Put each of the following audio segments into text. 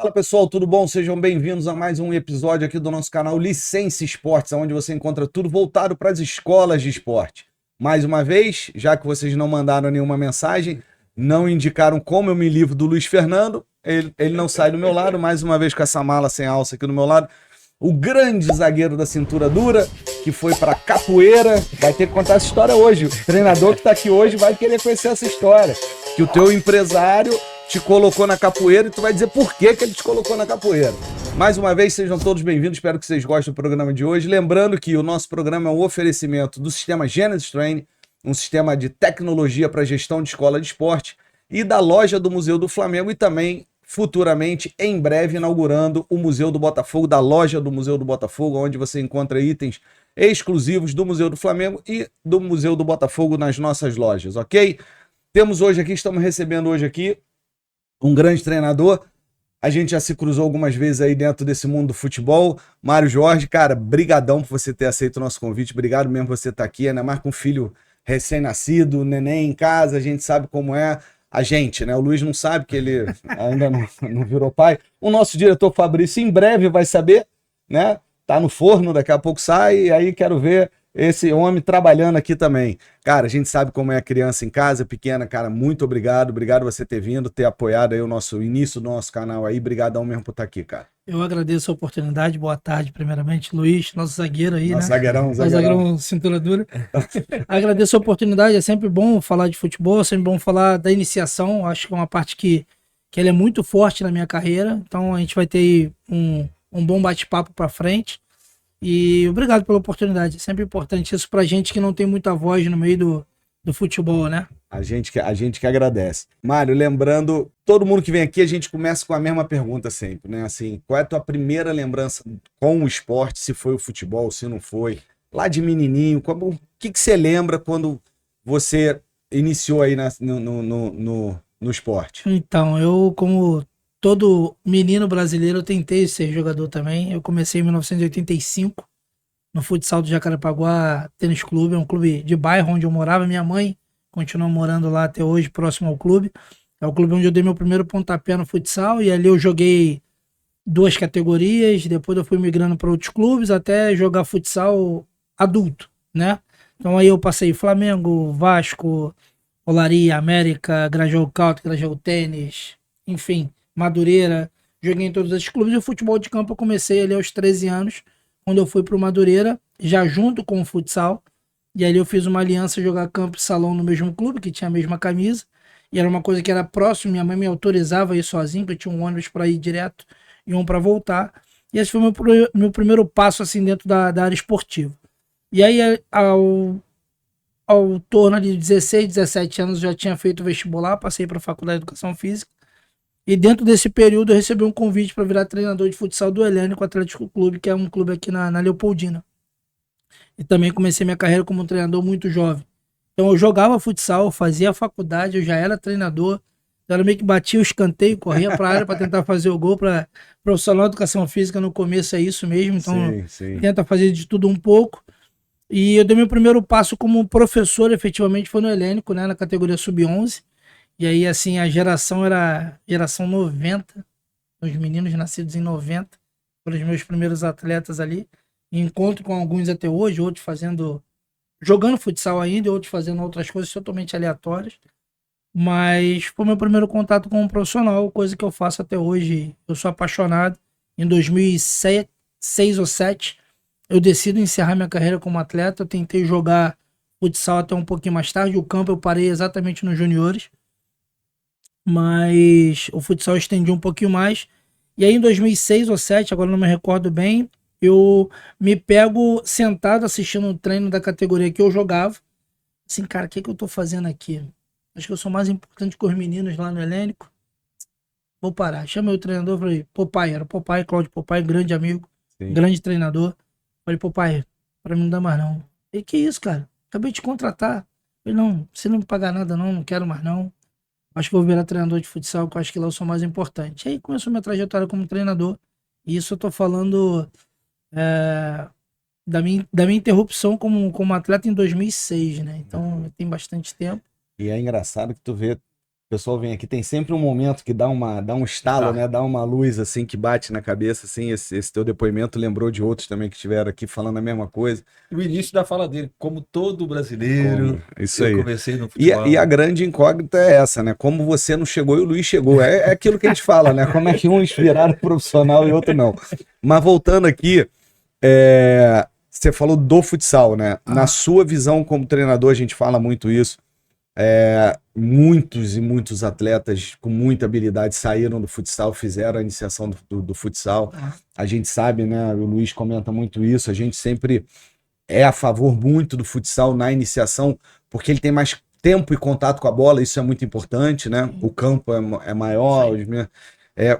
Fala pessoal, tudo bom? Sejam bem-vindos a mais um episódio aqui do nosso canal Licença Esportes, onde você encontra tudo voltado para as escolas de esporte. Mais uma vez, já que vocês não mandaram nenhuma mensagem, não indicaram como eu me livro do Luiz Fernando, ele não sai do meu lado, mais uma vez com essa mala sem alça aqui do meu lado. O grande zagueiro da cintura dura, que foi para capoeira, vai ter que contar essa história hoje. O treinador que está aqui hoje vai querer conhecer essa história. Que o teu empresário te colocou na capoeira e tu vai dizer por que ele te colocou na capoeira. Mais uma vez, sejam todos bem-vindos, espero que vocês gostem do programa de hoje. Lembrando que o nosso programa é um oferecimento do sistema Genesis Training, um sistema de tecnologia para gestão de escola de esporte, e da loja do Museu do Flamengo e também, futuramente, em breve, inaugurando o Museu do Botafogo, da loja do Museu do Botafogo, onde você encontra itens exclusivos do Museu do Flamengo e do Museu do Botafogo nas nossas lojas, ok? Estamos recebendo hoje aqui um grande treinador. A gente já se cruzou algumas vezes aí dentro desse mundo do futebol. Mário Jorge, cara, brigadão por você ter aceito o nosso convite. Obrigado mesmo por você estar aqui, ainda mais com um filho recém-nascido, neném em casa, a gente sabe como é. A gente, né? O Luiz não sabe, que ele ainda não virou pai. O nosso diretor Fabrício em breve vai saber, né? Tá no forno, daqui a pouco sai, e aí quero ver esse homem trabalhando aqui também. Cara, a gente sabe como é a criança em casa, pequena, cara, muito obrigado. Obrigado você ter vindo, ter apoiado aí o início do nosso canal aí. Obrigadão mesmo por estar aqui, cara. Eu agradeço a oportunidade. Boa tarde, primeiramente. Luiz, nosso zagueiro aí, Nosso né? Zagueirão cintura dura. Agradeço a oportunidade. É sempre bom falar de futebol, é sempre bom falar da iniciação. Acho que é uma parte que ela é muito forte na minha carreira. Então a gente vai ter aí um bom bate-papo para frente. E obrigado pela oportunidade. É sempre importante isso pra gente que não tem muita voz no meio do futebol, né? A gente que agradece. Mário, lembrando, todo mundo que vem aqui, a gente começa com a mesma pergunta sempre, né? Assim, qual é a tua primeira lembrança com o esporte, se foi o futebol, se não foi? Lá de menininho, o que você lembra quando você iniciou aí no esporte? Então, eu, como todo menino brasileiro, eu tentei ser jogador também. Eu comecei em 1985, no futsal do Jacarepaguá Tênis Clube, é um clube de bairro onde eu morava. Minha mãe continua morando lá até hoje, próximo ao clube. É o clube onde eu dei meu primeiro pontapé no futsal, e ali eu joguei 2 categorias. Depois eu fui migrando para outros clubes até jogar futsal adulto, né? Então aí eu passei Flamengo, Vasco, Olaria, América, Grajaú Country, Grajaú Tênis, enfim, Madureira. Joguei em todos esses clubes, e o futebol de campo eu comecei ali aos 13 anos, quando eu fui para o Madureira, já junto com o futsal. E ali eu fiz uma aliança, jogar campo e salão no mesmo clube, que tinha a mesma camisa. E era uma coisa que era próximo, minha mãe me autorizava a ir sozinho, porque eu tinha um ônibus para ir direto e um para voltar. E esse foi meu primeiro passo assim dentro da área esportiva. E aí, ao torno de 16, 17 anos, eu já tinha feito o vestibular, passei para a Faculdade de Educação Física. E dentro desse período eu recebi um convite para virar treinador de futsal do Helênico Atlético Clube, que é um clube aqui na Leopoldina. E também comecei minha carreira como treinador muito jovem. Então eu jogava futsal, fazia a faculdade, eu já era treinador. Eu era meio que batia o escanteio, corria para a área para tentar fazer o gol. Para profissional de educação física, no começo é isso mesmo. Então Sim. tenta fazer de tudo um pouco. E eu dei meu primeiro passo como professor, efetivamente, foi no Helênico, né, na categoria sub-11. E aí, assim, a geração era geração 90, os meninos nascidos em 90, foram os meus primeiros atletas ali. E encontro com alguns até hoje, outros jogando futsal ainda, outros fazendo outras coisas totalmente aleatórias. Mas foi meu primeiro contato com um profissional, coisa que eu faço até hoje. Eu sou apaixonado. Em 2006 ou 2007, eu decido encerrar minha carreira como atleta. Eu tentei jogar futsal até um pouquinho mais tarde. O campo eu parei exatamente nos juniores, mas o futsal eu estendi um pouquinho mais. E aí em 2006 ou 2007, agora não me recordo bem, eu me pego sentado assistindo um treino da categoria que eu jogava. Assim, cara, o que eu tô fazendo aqui? Acho que eu sou mais importante que os meninos lá no Helênico. Vou parar. Chamei o treinador, falei, era o Popeye, Cláudio Popeye, grande amigo, Sim. grande treinador. Falei, Popeye, pra mim não dá mais não. E que isso, cara? Acabei de te contratar. Falei, não, se não me pagar nada não quero mais não. Acho que vou virar treinador de futsal, que eu acho que lá eu sou mais importante. Aí começou minha trajetória como treinador. E isso eu tô falando da minha interrupção como atleta em 2006, né? Então tem bastante tempo. E é engraçado que tu vê O pessoal vem aqui, tem sempre um momento que dá um estalo, né? Dá uma luz assim que bate na cabeça, assim. Esse teu depoimento lembrou de outros também que estiveram aqui falando a mesma coisa. O início da fala dele, como todo brasileiro, Isso eu aí. comecei no E, futebol. e a grande incógnita é essa, né? Como você não chegou e o Luiz chegou. É aquilo que a gente fala, né? Como é que uns viraram profissional e outro não. Mas voltando aqui, você falou do futsal, né? Na sua visão como treinador, a gente fala muito isso. Muitos e muitos atletas com muita habilidade saíram do futsal, fizeram a iniciação do futsal. A gente sabe, né? O Luiz comenta muito isso. A gente sempre é a favor muito do futsal na iniciação, porque ele tem mais tempo e contato com a bola, isso é muito importante, né? O campo é maior.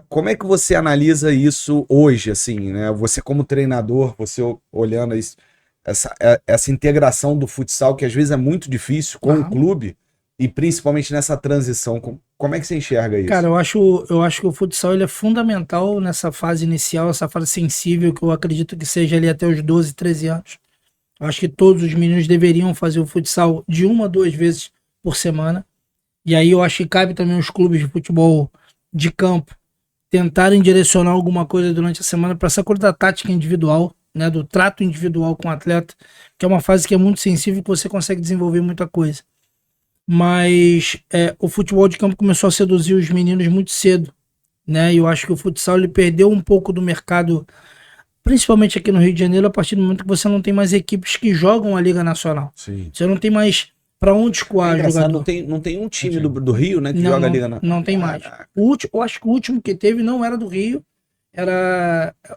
Como é que você analisa isso hoje, assim, né? Você como treinador, você olhando isso, essa integração do futsal, que às vezes é muito difícil com o clube, e principalmente nessa transição, como é que você enxerga isso? Cara, eu acho que o futsal ele é fundamental nessa fase inicial, essa fase sensível, que eu acredito que seja ali até os 12, 13 anos. Eu acho que todos os meninos deveriam fazer o futsal de 1 a 2 vezes por semana. E aí eu acho que cabe também os clubes de futebol de campo tentarem direcionar alguma coisa durante a semana para essa coisa da tática individual, né, do trato individual com o atleta, que é uma fase que é muito sensível e que você consegue desenvolver muita coisa. Mas o futebol de campo começou a seduzir os meninos muito cedo, né? E eu acho que o futsal ele perdeu um pouco do mercado, principalmente aqui no Rio de Janeiro, a partir do momento que você não tem mais equipes que jogam a Liga Nacional. Sim. Você não tem mais para onde escoar jogador. Não tem um time do Rio, né, que Não, joga a Liga Nacional. Não tem mais. Eu acho que o último que teve não era do Rio,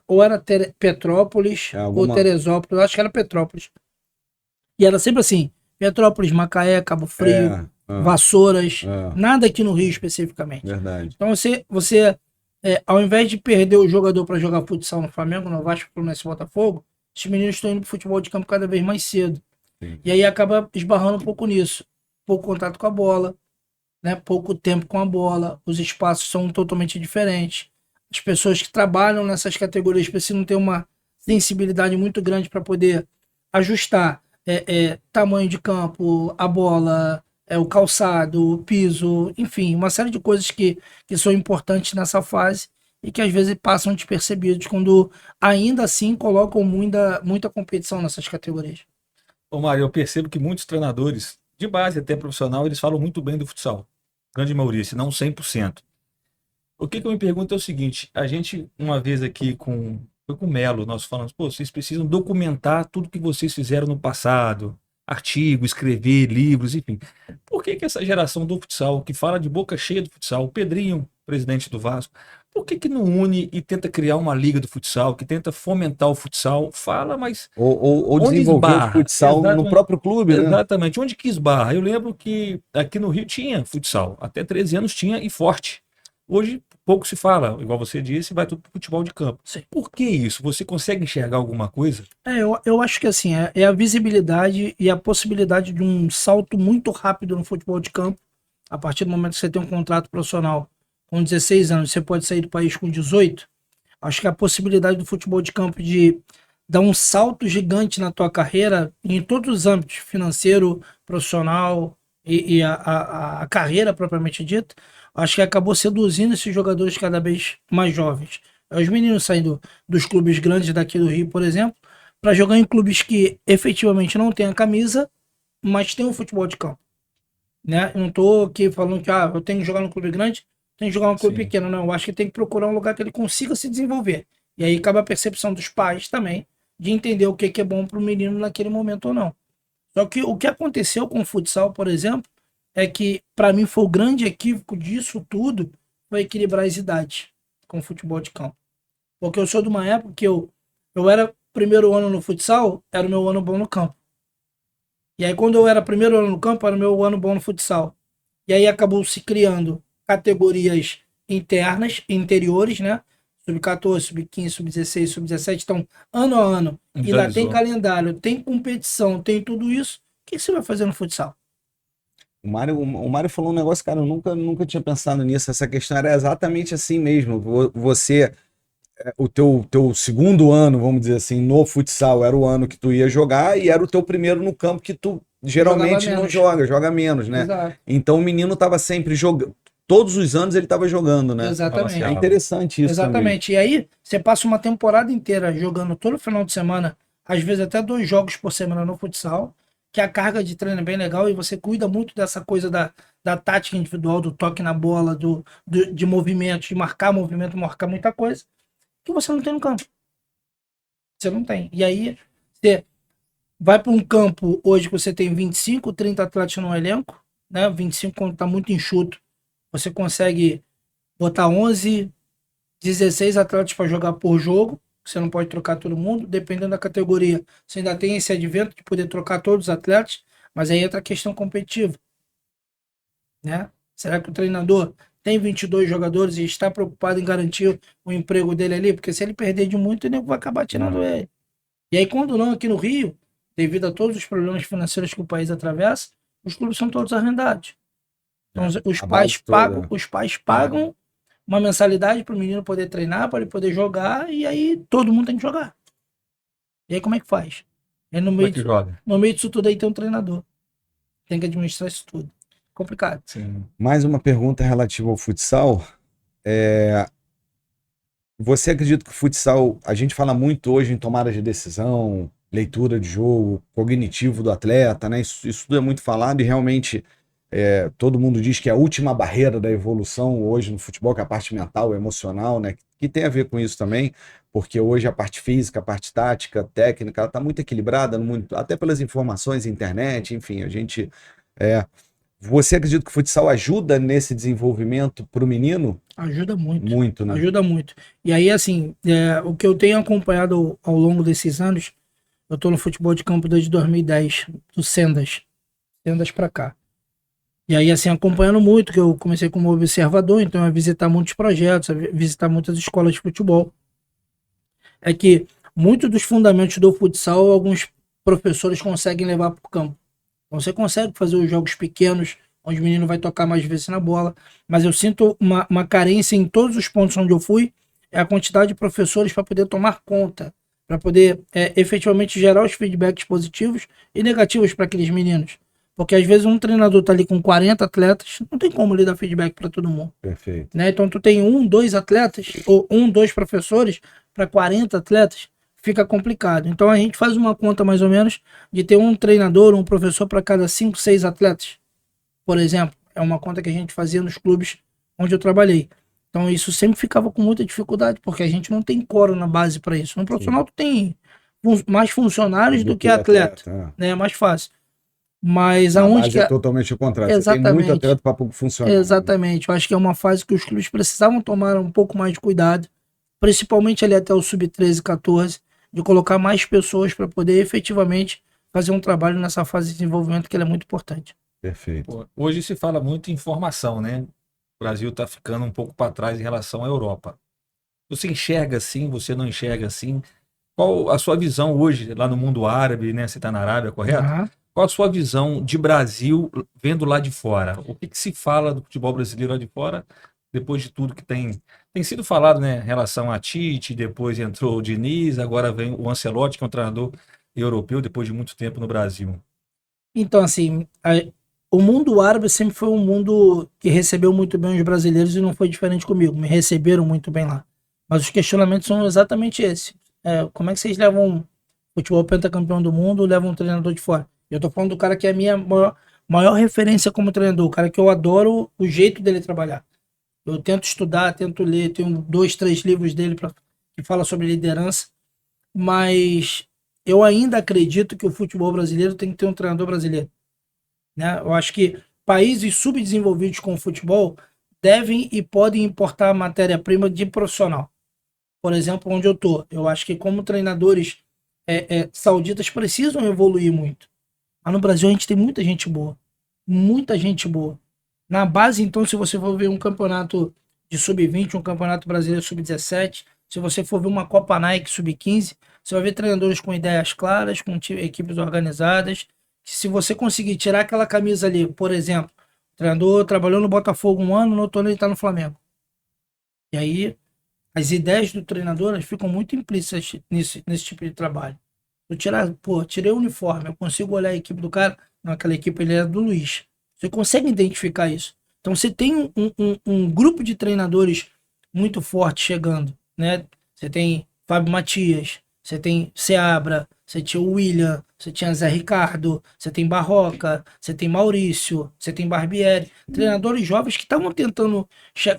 ou era Petrópolis ou Teresópolis, eu acho que era Petrópolis. E era sempre assim, Petrópolis, Macaé, Cabo Frio, Vassouras, nada aqui no Rio especificamente. Verdade. Então você ao invés de perder o jogador para jogar futsal no Flamengo, no Vasco, Fluminense e Botafogo, os meninos estão indo pro futebol de campo cada vez mais cedo. Sim. E aí acaba esbarrando um pouco nisso. Pouco contato com a bola, né? Pouco tempo com a bola, os espaços são totalmente diferentes. As pessoas que trabalham nessas categorias precisam ter uma sensibilidade muito grande para poder ajustar tamanho de campo, a bola, o calçado, o piso, enfim, uma série de coisas que são importantes nessa fase e que às vezes passam despercebidos quando ainda assim colocam muita competição nessas categorias. Ô Mário, eu percebo que muitos treinadores, de base até profissional, eles falam muito bem do futsal. Grande maioria, se não 100%. O que eu me pergunto é o seguinte, a gente, uma vez aqui foi com o Melo, nós falamos, pô, vocês precisam documentar tudo que vocês fizeram no passado, artigo, escrever, livros, enfim. Por que essa geração do futsal, que fala de boca cheia do futsal, o Pedrinho, presidente do Vasco, por que não une e tenta criar uma liga do futsal, que tenta fomentar o futsal? Fala, mas... Ou desenvolver o futsal no próprio clube, né? Exatamente. Onde que esbarra? Eu lembro que aqui no Rio tinha futsal. Até 13 anos tinha e forte. Hoje pouco se fala, igual você disse, vai tudo pro futebol de campo. Sim. Por que isso? Você consegue enxergar alguma coisa? Eu acho que assim, é a visibilidade e a possibilidade de um salto muito rápido no futebol de campo. A partir do momento que você tem um contrato profissional com 16 anos, você pode sair do país com 18. Acho que a possibilidade do futebol de campo de dar um salto gigante na tua carreira, em todos os âmbitos, financeiro, profissional e a carreira propriamente dita, acho que acabou seduzindo esses jogadores cada vez mais jovens. Os meninos saindo dos clubes grandes daqui do Rio, por exemplo, para jogar em clubes que efetivamente não têm a camisa, mas tem um futebol de campo. Né? Eu não estou aqui falando que eu tenho que jogar no clube grande, tenho que jogar no clube pequeno. Não, eu acho que tem que procurar um lugar que ele consiga se desenvolver. E aí cabe a percepção dos pais também, de entender o que é bom para o menino naquele momento ou não. Só que o que aconteceu com o futsal, por exemplo, é que, para mim, foi o grande equívoco disso tudo, foi equilibrar as idades com o futebol de campo. Porque eu sou de uma época que eu era primeiro ano no futsal, era o meu ano bom no campo. E aí, quando eu era primeiro ano no campo, era o meu ano bom no futsal. E aí acabou se criando categorias internas, interiores, né? Sub-14, sub-15, sub-16, sub-17. Então, ano a ano, ainda tem calendário, tem competição, tem tudo isso. O que você vai fazer no futsal? O Mário falou um negócio, cara, eu nunca tinha pensado nisso. Essa questão era exatamente assim mesmo. Você o teu segundo ano, vamos dizer assim, no futsal, era o ano que tu ia jogar e era o teu primeiro no campo que tu geralmente Jogava não menos. joga menos, né? Exato. Então o menino tava sempre jogando, todos os anos ele tava jogando, né? Exatamente. É interessante isso também. Exatamente. E aí, você passa uma temporada inteira jogando todo final de semana, às vezes até 2 jogos por semana no futsal, que a carga de treino é bem legal e você cuida muito dessa coisa da tática individual, do toque na bola, de movimento, de marcar movimento, marcar muita coisa, que você não tem no campo. Você não tem. E aí, você vai para um campo hoje que você tem 25, 30 atletas no elenco, né? 25 quando está muito enxuto, você consegue botar 11, 16 atletas para jogar por jogo. Você não pode trocar todo mundo. Dependendo da categoria, você ainda tem esse advento de poder trocar todos os atletas, mas aí entra a questão competitiva, né? Será que o treinador tem 22 jogadores e está preocupado em garantir o emprego dele ali? Porque se ele perder de muito, ele vai acabar tirando ele. E aí, quando não, aqui no Rio, devido a todos os problemas financeiros que o país atravessa, os clubes são todos arrendados. Então, os pais pagam uma mensalidade para o menino poder treinar, para ele poder jogar, e aí todo mundo tem que jogar. E aí como é que faz? Aí Como é que joga? no meio disso tudo aí tem um treinador. Tem que administrar isso tudo. Complicado. Sim. Mais uma pergunta relativa ao futsal. Você acredita que o futsal, a gente fala muito hoje em tomada de decisão, leitura de jogo, cognitivo do atleta, né? Isso tudo é muito falado e realmente todo mundo diz que é a última barreira da evolução hoje no futebol, que é a parte mental, emocional, né? Que tem a ver com isso também, porque hoje a parte física, a parte tática, técnica, ela está muito equilibrada, muito, até pelas informações, internet, enfim, a gente. Você acredita que o futsal ajuda nesse desenvolvimento para o menino? Ajuda muito. Muito, né? Ajuda muito. E aí, assim, o que eu tenho acompanhado ao longo desses anos, eu tô no futebol de campo desde 2010, do Sendas pra cá. E aí, assim, acompanhando muito, que eu comecei como observador, então a visitar muitos projetos, a visitar muitas escolas de futebol. É que muitos dos fundamentos do futsal, alguns professores conseguem levar para o campo. Então, você consegue fazer os jogos pequenos, onde o menino vai tocar mais vezes na bola, mas eu sinto uma carência em todos os pontos onde eu fui, é a quantidade de professores para poder tomar conta, para poder efetivamente gerar os feedbacks positivos e negativos para aqueles meninos. Porque às vezes um treinador tá ali com 40 atletas, não tem como ele dar feedback para todo mundo. Perfeito. Né? Então tu tem 2 atletas, ou 2 professores para 40 atletas, fica complicado. Então a gente faz uma conta mais ou menos de ter um treinador, um professor para cada 5, 6 atletas. Por exemplo, é uma conta que a gente fazia nos clubes onde eu trabalhei. Então isso sempre ficava com muita dificuldade, porque a gente não tem coro na base para isso. No profissional tu tem mais funcionários do que atleta, né? É mais fácil. Mas A aonde base que é totalmente o contrário. Você tem Exatamente. muito atleta para pouco funcionar. Exatamente. Eu acho que é uma fase que os clubes precisavam tomar um pouco mais de cuidado, principalmente ali até o sub-13, 14, de colocar mais pessoas para poder efetivamente fazer um trabalho nessa fase de desenvolvimento que ele é muito importante. Perfeito. Pô, hoje se fala muito em formação, né? O Brasil está ficando um pouco para trás em relação à Europa. Você enxerga assim, você não enxerga assim? Qual a sua visão hoje lá no mundo árabe, né? Você está na Arábia, correto? Ah, Qual a sua visão de Brasil vendo lá de fora? O que se fala do futebol brasileiro lá de fora, depois de tudo que tem sido falado, né? Em relação a Tite, depois entrou o Diniz, agora vem o Ancelotti, que é um treinador europeu, depois de muito tempo no Brasil. então, assim, o mundo árabe sempre foi um mundo que recebeu muito bem os brasileiros e não foi diferente comigo. Me receberam muito bem lá. Mas os questionamentos são exatamente esses. Como é que vocês levam um futebol pentacampeão do mundo, levam um treinador de fora? Eu tô falando do cara que é a minha maior referência como treinador, o cara que eu adoro o jeito dele trabalhar. Eu tento estudar, tento ler, tenho 2, 3 livros dele que fala sobre liderança, mas eu ainda acredito que o futebol brasileiro tem que ter um treinador brasileiro, né? Eu acho que países subdesenvolvidos com o futebol devem e podem importar matéria-prima de profissional. Por exemplo, onde eu tô, eu acho que como treinadores sauditas precisam evoluir muito. Mas no Brasil a gente tem muita gente boa. Muita gente boa. Na base, então, se você for ver um campeonato de sub-20, um campeonato brasileiro sub-17, se você for ver uma Copa Nike sub-15, você vai ver treinadores com ideias claras, com equipes organizadas. Se você conseguir tirar aquela camisa ali, por exemplo, o treinador trabalhou no Botafogo um ano, no outro ano ele está no Flamengo. E aí as ideias do treinador elas ficam muito implícitas nesse tipo de trabalho. Eu tirei o uniforme, eu consigo olhar a equipe do cara, naquela equipe ele era do Luiz. Você consegue identificar isso. Então você tem um grupo de treinadores muito forte chegando, né? Você tem Fábio Matias, você tem Seabra, você tinha o William, você tinha Zé Ricardo, você tem Barroca, você tem Maurício, você tem Barbieri, treinadores jovens que estavam tentando,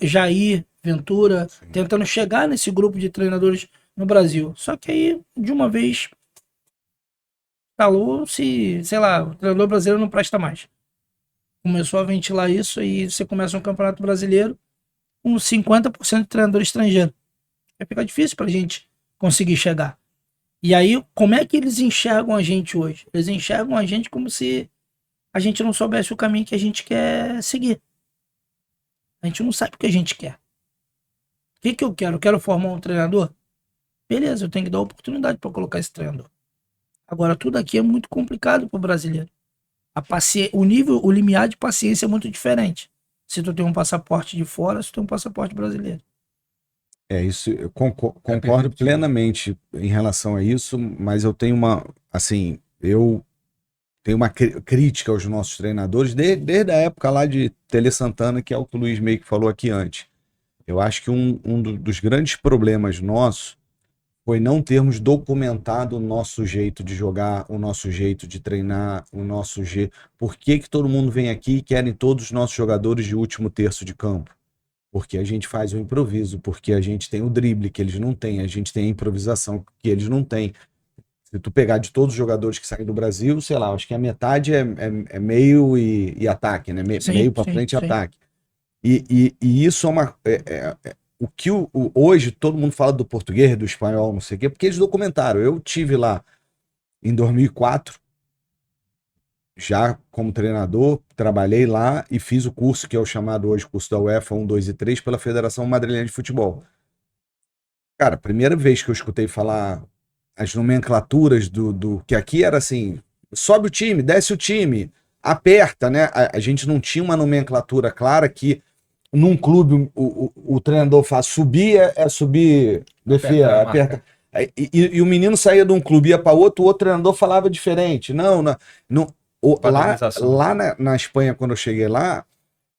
Jair Ventura, tentando chegar nesse grupo de treinadores no Brasil. Só que aí, de uma vez, falou-se, sei lá, o treinador brasileiro não presta mais. Começou a ventilar isso e você começa um campeonato brasileiro com 50% de treinador estrangeiro. Vai ficar difícil pra gente conseguir chegar. E aí, como é que eles enxergam a gente hoje? Eles enxergam a gente como se a gente não soubesse o caminho que a gente quer seguir. A gente não sabe o que a gente quer. O que eu quero? Eu quero formar um treinador? Beleza, eu tenho que dar oportunidade para colocar esse treinador. Agora, tudo aqui é muito complicado para o brasileiro. O limiar de paciência é muito diferente. Se tu tem um passaporte de fora, se tu tem um passaporte brasileiro. Isso, eu concordo plenamente em relação a isso, mas eu tenho eu tenho uma crítica aos nossos treinadores desde a época lá de Tele Santana, que é o que o Luiz meio que falou aqui antes. Eu acho que dos grandes problemas nossos foi não termos documentado o nosso jeito de jogar, o nosso jeito de treinar, o nosso jeito. Por que todo mundo vem aqui e querem todos os nossos jogadores de último terço de campo? Porque a gente faz o improviso, porque a gente tem o drible que eles não têm, a gente tem a improvisação que eles não têm. Se tu pegar de todos os jogadores que saem do Brasil, sei lá, acho que a metade é meio e ataque, né? Meio para frente e ataque. E isso é uma... o que hoje todo mundo fala do português, do espanhol, não sei o quê, porque eles documentaram. Eu tive lá em 2004, já como treinador, trabalhei lá e fiz o curso que é o chamado hoje curso da UEFA 1, 2 e 3 pela Federação Madrilenha de Futebol. Cara, primeira vez que eu escutei falar as nomenclaturas do que aqui era assim, sobe o time, desce o time, aperta, né? A gente não tinha uma nomenclatura clara que num clube o treinador faz subir, subir, defesa, aperta. E o menino saía de um clube, ia para outro, o outro treinador falava diferente. Não. Lá na Espanha, quando eu cheguei lá,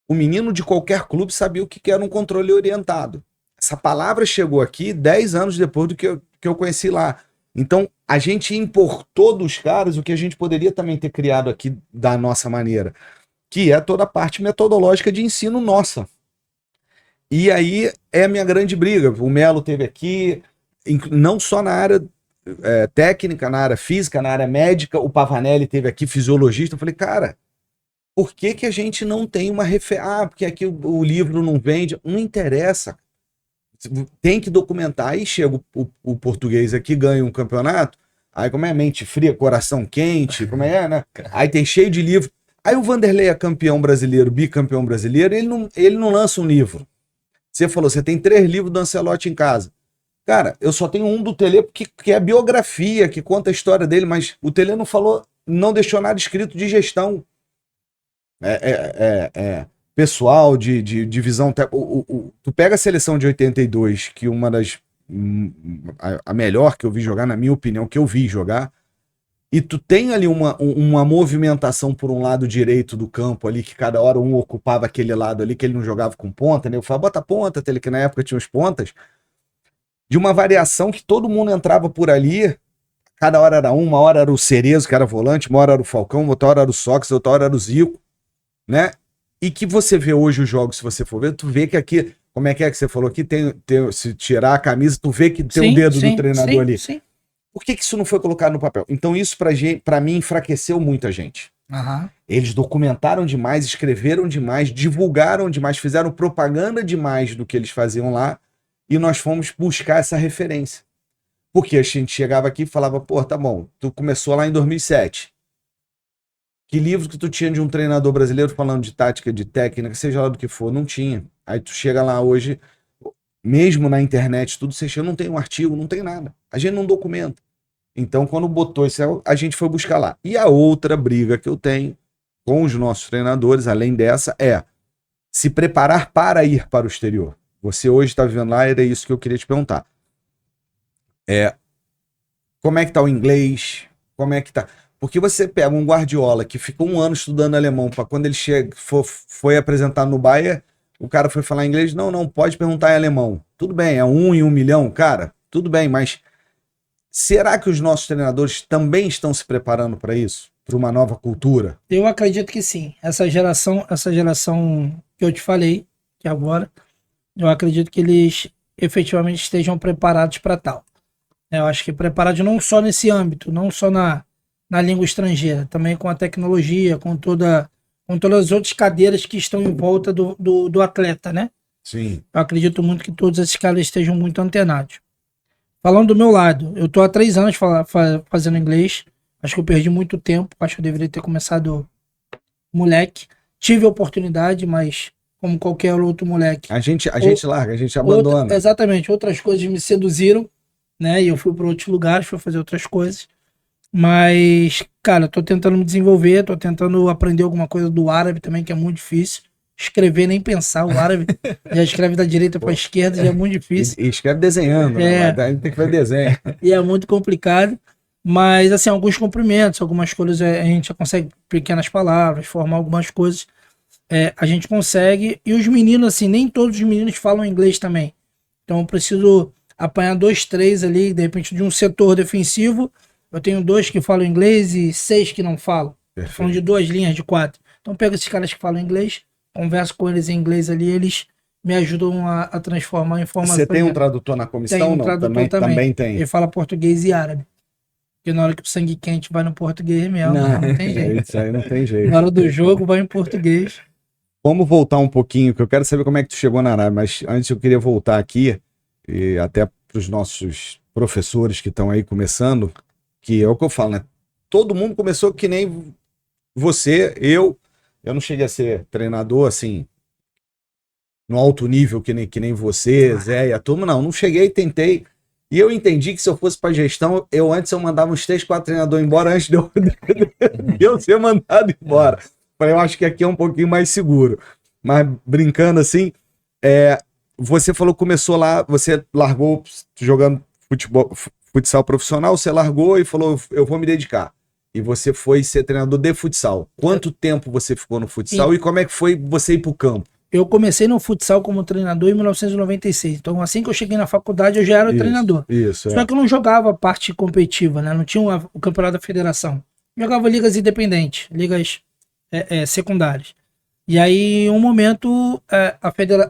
o menino de qualquer clube sabia o que era um controle orientado. Essa palavra chegou aqui 10 anos depois do que eu conheci lá. Então, a gente importou dos caras o que a gente poderia também ter criado aqui da nossa maneira, que é toda a parte metodológica de ensino nossa. E aí é a minha grande briga. O Melo teve aqui, não só na área técnica, na área física, na área médica, o Pavanelli teve aqui, fisiologista. Eu falei, cara, por que a gente não tem uma referência? Porque aqui o livro não vende. Não interessa. Tem que documentar. Aí chega o português aqui, ganha um campeonato, aí como é mente fria, coração quente, como é, né? Aí tem cheio de livro. Aí o Vanderlei é campeão brasileiro, bicampeão brasileiro, ele não lança um livro. Você falou, você tem 3 livros do Ancelotti em casa. Cara, eu só tenho um do Tele, que é a biografia, que conta a história dele, mas o Tele não falou, não deixou nada escrito de gestão. Pessoal, de visão. Tu pega a seleção de 82, que uma das... a melhor que eu vi jogar, na minha opinião, que eu vi jogar, e tu tem ali uma movimentação por um lado direito do campo ali, que cada hora um ocupava aquele lado ali, que ele não jogava com ponta, né? Eu falava, bota ponta, que na época tinha os pontas, de uma variação que todo mundo entrava por ali, cada hora era uma hora era o Cerezo, que era volante, uma hora era o Falcão, outra hora era o Sócrates, outra hora era o Zico, né? E que você vê hoje os jogos, se você for ver, tu vê que aqui, como é que você falou aqui, se tirar a camisa, tu vê que tem o dedo do treinador ali. Sim. Por que isso não foi colocado no papel? Então isso pra mim enfraqueceu muita gente. Uhum. Eles documentaram demais, escreveram demais, divulgaram demais, fizeram propaganda demais do que eles faziam lá, e nós fomos buscar essa referência. Porque a gente chegava aqui e falava, pô, tá bom, tu começou lá em 2007. Que livro que tu tinha de um treinador brasileiro falando de tática, de técnica, seja lá do que for? Não tinha. Aí tu chega lá hoje, mesmo na internet, tudo, você chega, não tem um artigo, não tem nada. A gente não documenta. Então, quando botou isso, a gente foi buscar lá. E a outra briga que eu tenho com os nossos treinadores, além dessa, é se preparar para ir para o exterior. Você hoje está vivendo lá, era isso que eu queria te perguntar. Como é que tá o inglês? Como é que tá? Porque você pega um Guardiola que ficou um ano estudando alemão, para quando ele foi apresentar no Bayern, o cara foi falar inglês, não, pode perguntar em alemão. Tudo bem, é 1 em 1 milhão, cara, tudo bem, mas será que os nossos treinadores também estão se preparando para isso? Para uma nova cultura? Eu acredito que sim. Essa geração que eu te falei, que agora, eu acredito que eles efetivamente estejam preparados para tal. Eu acho que preparados não só nesse âmbito, não só na língua estrangeira, também com a tecnologia, com todas as outras cadeiras que estão em volta do atleta, né? Sim. Eu acredito muito que todos esses caras estejam muito antenados. Falando do meu lado, eu tô há 3 anos fazendo inglês. Acho que eu perdi muito tempo. Acho que eu deveria ter começado moleque. Tive a oportunidade, mas como qualquer outro moleque. A gente larga, a gente abandona. Exatamente. Outras coisas me seduziram, né? E eu fui para outros lugares, fui fazer outras coisas. Mas, cara, eu tô tentando me desenvolver, tô tentando aprender alguma coisa do árabe também, que é muito difícil. Escrever, nem pensar. O árabe já escreve da direita para esquerda, já é muito difícil. E escreve desenhando, né? A gente tem que ver desenho. E é muito complicado. Mas, assim, alguns cumprimentos, algumas coisas a gente já consegue, pequenas palavras, formar algumas coisas. A gente consegue. E os meninos, assim, nem todos os meninos falam inglês também. Então eu preciso apanhar 2, 3 ali, de repente, de um setor defensivo. Eu tenho 2 que falam inglês e 6 que não falam. Falando de 2 linhas de 4. Então eu pego esses caras que falam inglês, converso com eles em inglês ali, eles me ajudam a transformar em informação. Você tem um tradutor na comissão? Tem um não? tradutor Também tem. Ele fala português e árabe. Porque na hora que o sangue quente vai no português mesmo, não tem jeito. Isso aí não tem jeito. Na hora do jogo vai em português. Vamos voltar um pouquinho, que eu quero saber como é que tu chegou na Arábia, mas antes eu queria voltar aqui, e até para os nossos professores que estão aí começando, que é o que eu falo, né? Todo mundo começou que nem você, eu não cheguei a ser treinador, assim, no alto nível que nem você, Zé e a turma, não cheguei, tentei. E eu entendi que se eu fosse para gestão, antes eu mandava uns 3, 4 treinadores embora antes de eu ser mandado embora. Eu acho que aqui é um pouquinho mais seguro. Mas brincando assim, você falou que começou lá, você largou jogando futsal profissional, você largou e falou, eu vou me dedicar. E você foi ser treinador de futsal. Quanto tempo você ficou no futsal e como é que foi você ir pro campo? Eu comecei no futsal como treinador em 1996. Então, assim que eu cheguei na faculdade, eu já era treinador. Só que eu não jogava parte competitiva, né? Não tinha o campeonato da federação. Jogava ligas independentes, ligas secundárias. E aí, em um momento,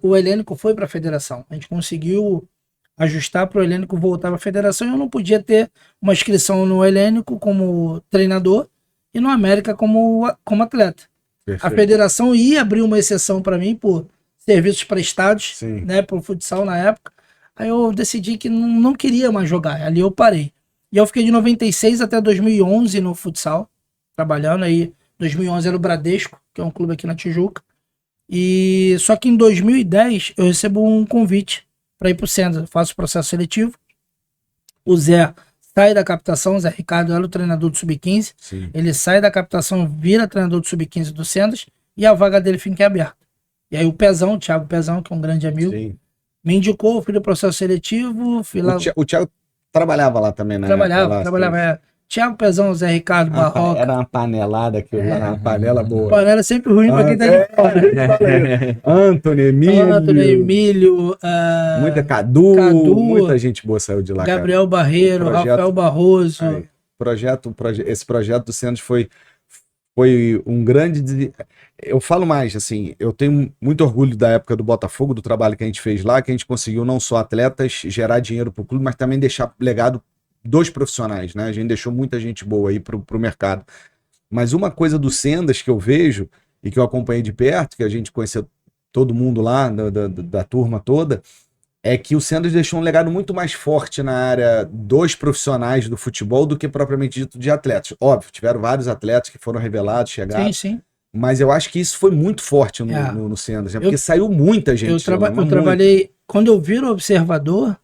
o Helênico foi para a federação. A gente conseguiu ajustar para o Helênico voltar para a federação. E eu não podia ter uma inscrição no Helênico como treinador e no América como atleta. Perfeito. A federação ia abrir uma exceção para mim por serviços prestados, né, para o futsal na época. Aí eu decidi que não queria mais jogar. Ali eu parei. E eu fiquei de 96 até 2011 no futsal, trabalhando aí. 2011 era o Bradesco, que é um clube aqui na Tijuca. E só que em 2010 eu recebo um convite para ir para o Sendas. Faço o processo seletivo. O Zé sai da captação, o Zé Ricardo era o treinador do Sub-15. Ele sai da captação, vira treinador do Sub-15 do Sendas e a vaga dele fica aberta. E aí o Pezão, o Thiago Pezão, que é um grande amigo, me indicou, fui no processo seletivo, fui lá. O Thiago trabalhava lá também, né? Trabalhava. Thiago Pezão, Zé Ricardo, Barroca. Era uma panelada aqui, uma panela boa. Panela sempre ruim pra quem tá de fora. Antônio, Emílio. Muita Cadu, muita gente boa saiu de lá. Gabriel Barreiro, Rafael Barroso. Esse projeto do Sendas foi um grande. Eu falo mais, assim, eu tenho muito orgulho da época do Botafogo, do trabalho que a gente fez lá, que a gente conseguiu não só atletas gerar dinheiro pro clube, mas também deixar legado dos profissionais, né? A gente deixou muita gente boa aí pro mercado. Mas uma coisa do Sendas que eu vejo e que eu acompanhei de perto, que a gente conheceu todo mundo lá, da turma toda, é que o Sendas deixou um legado muito mais forte na área dos profissionais do futebol do que propriamente dito de atletas. Óbvio, tiveram vários atletas que foram revelados, chegaram. Sim. Mas eu acho que isso foi muito forte no Sendas, né? Porque saiu muita gente. Eu trabalhei, quando eu viro observador.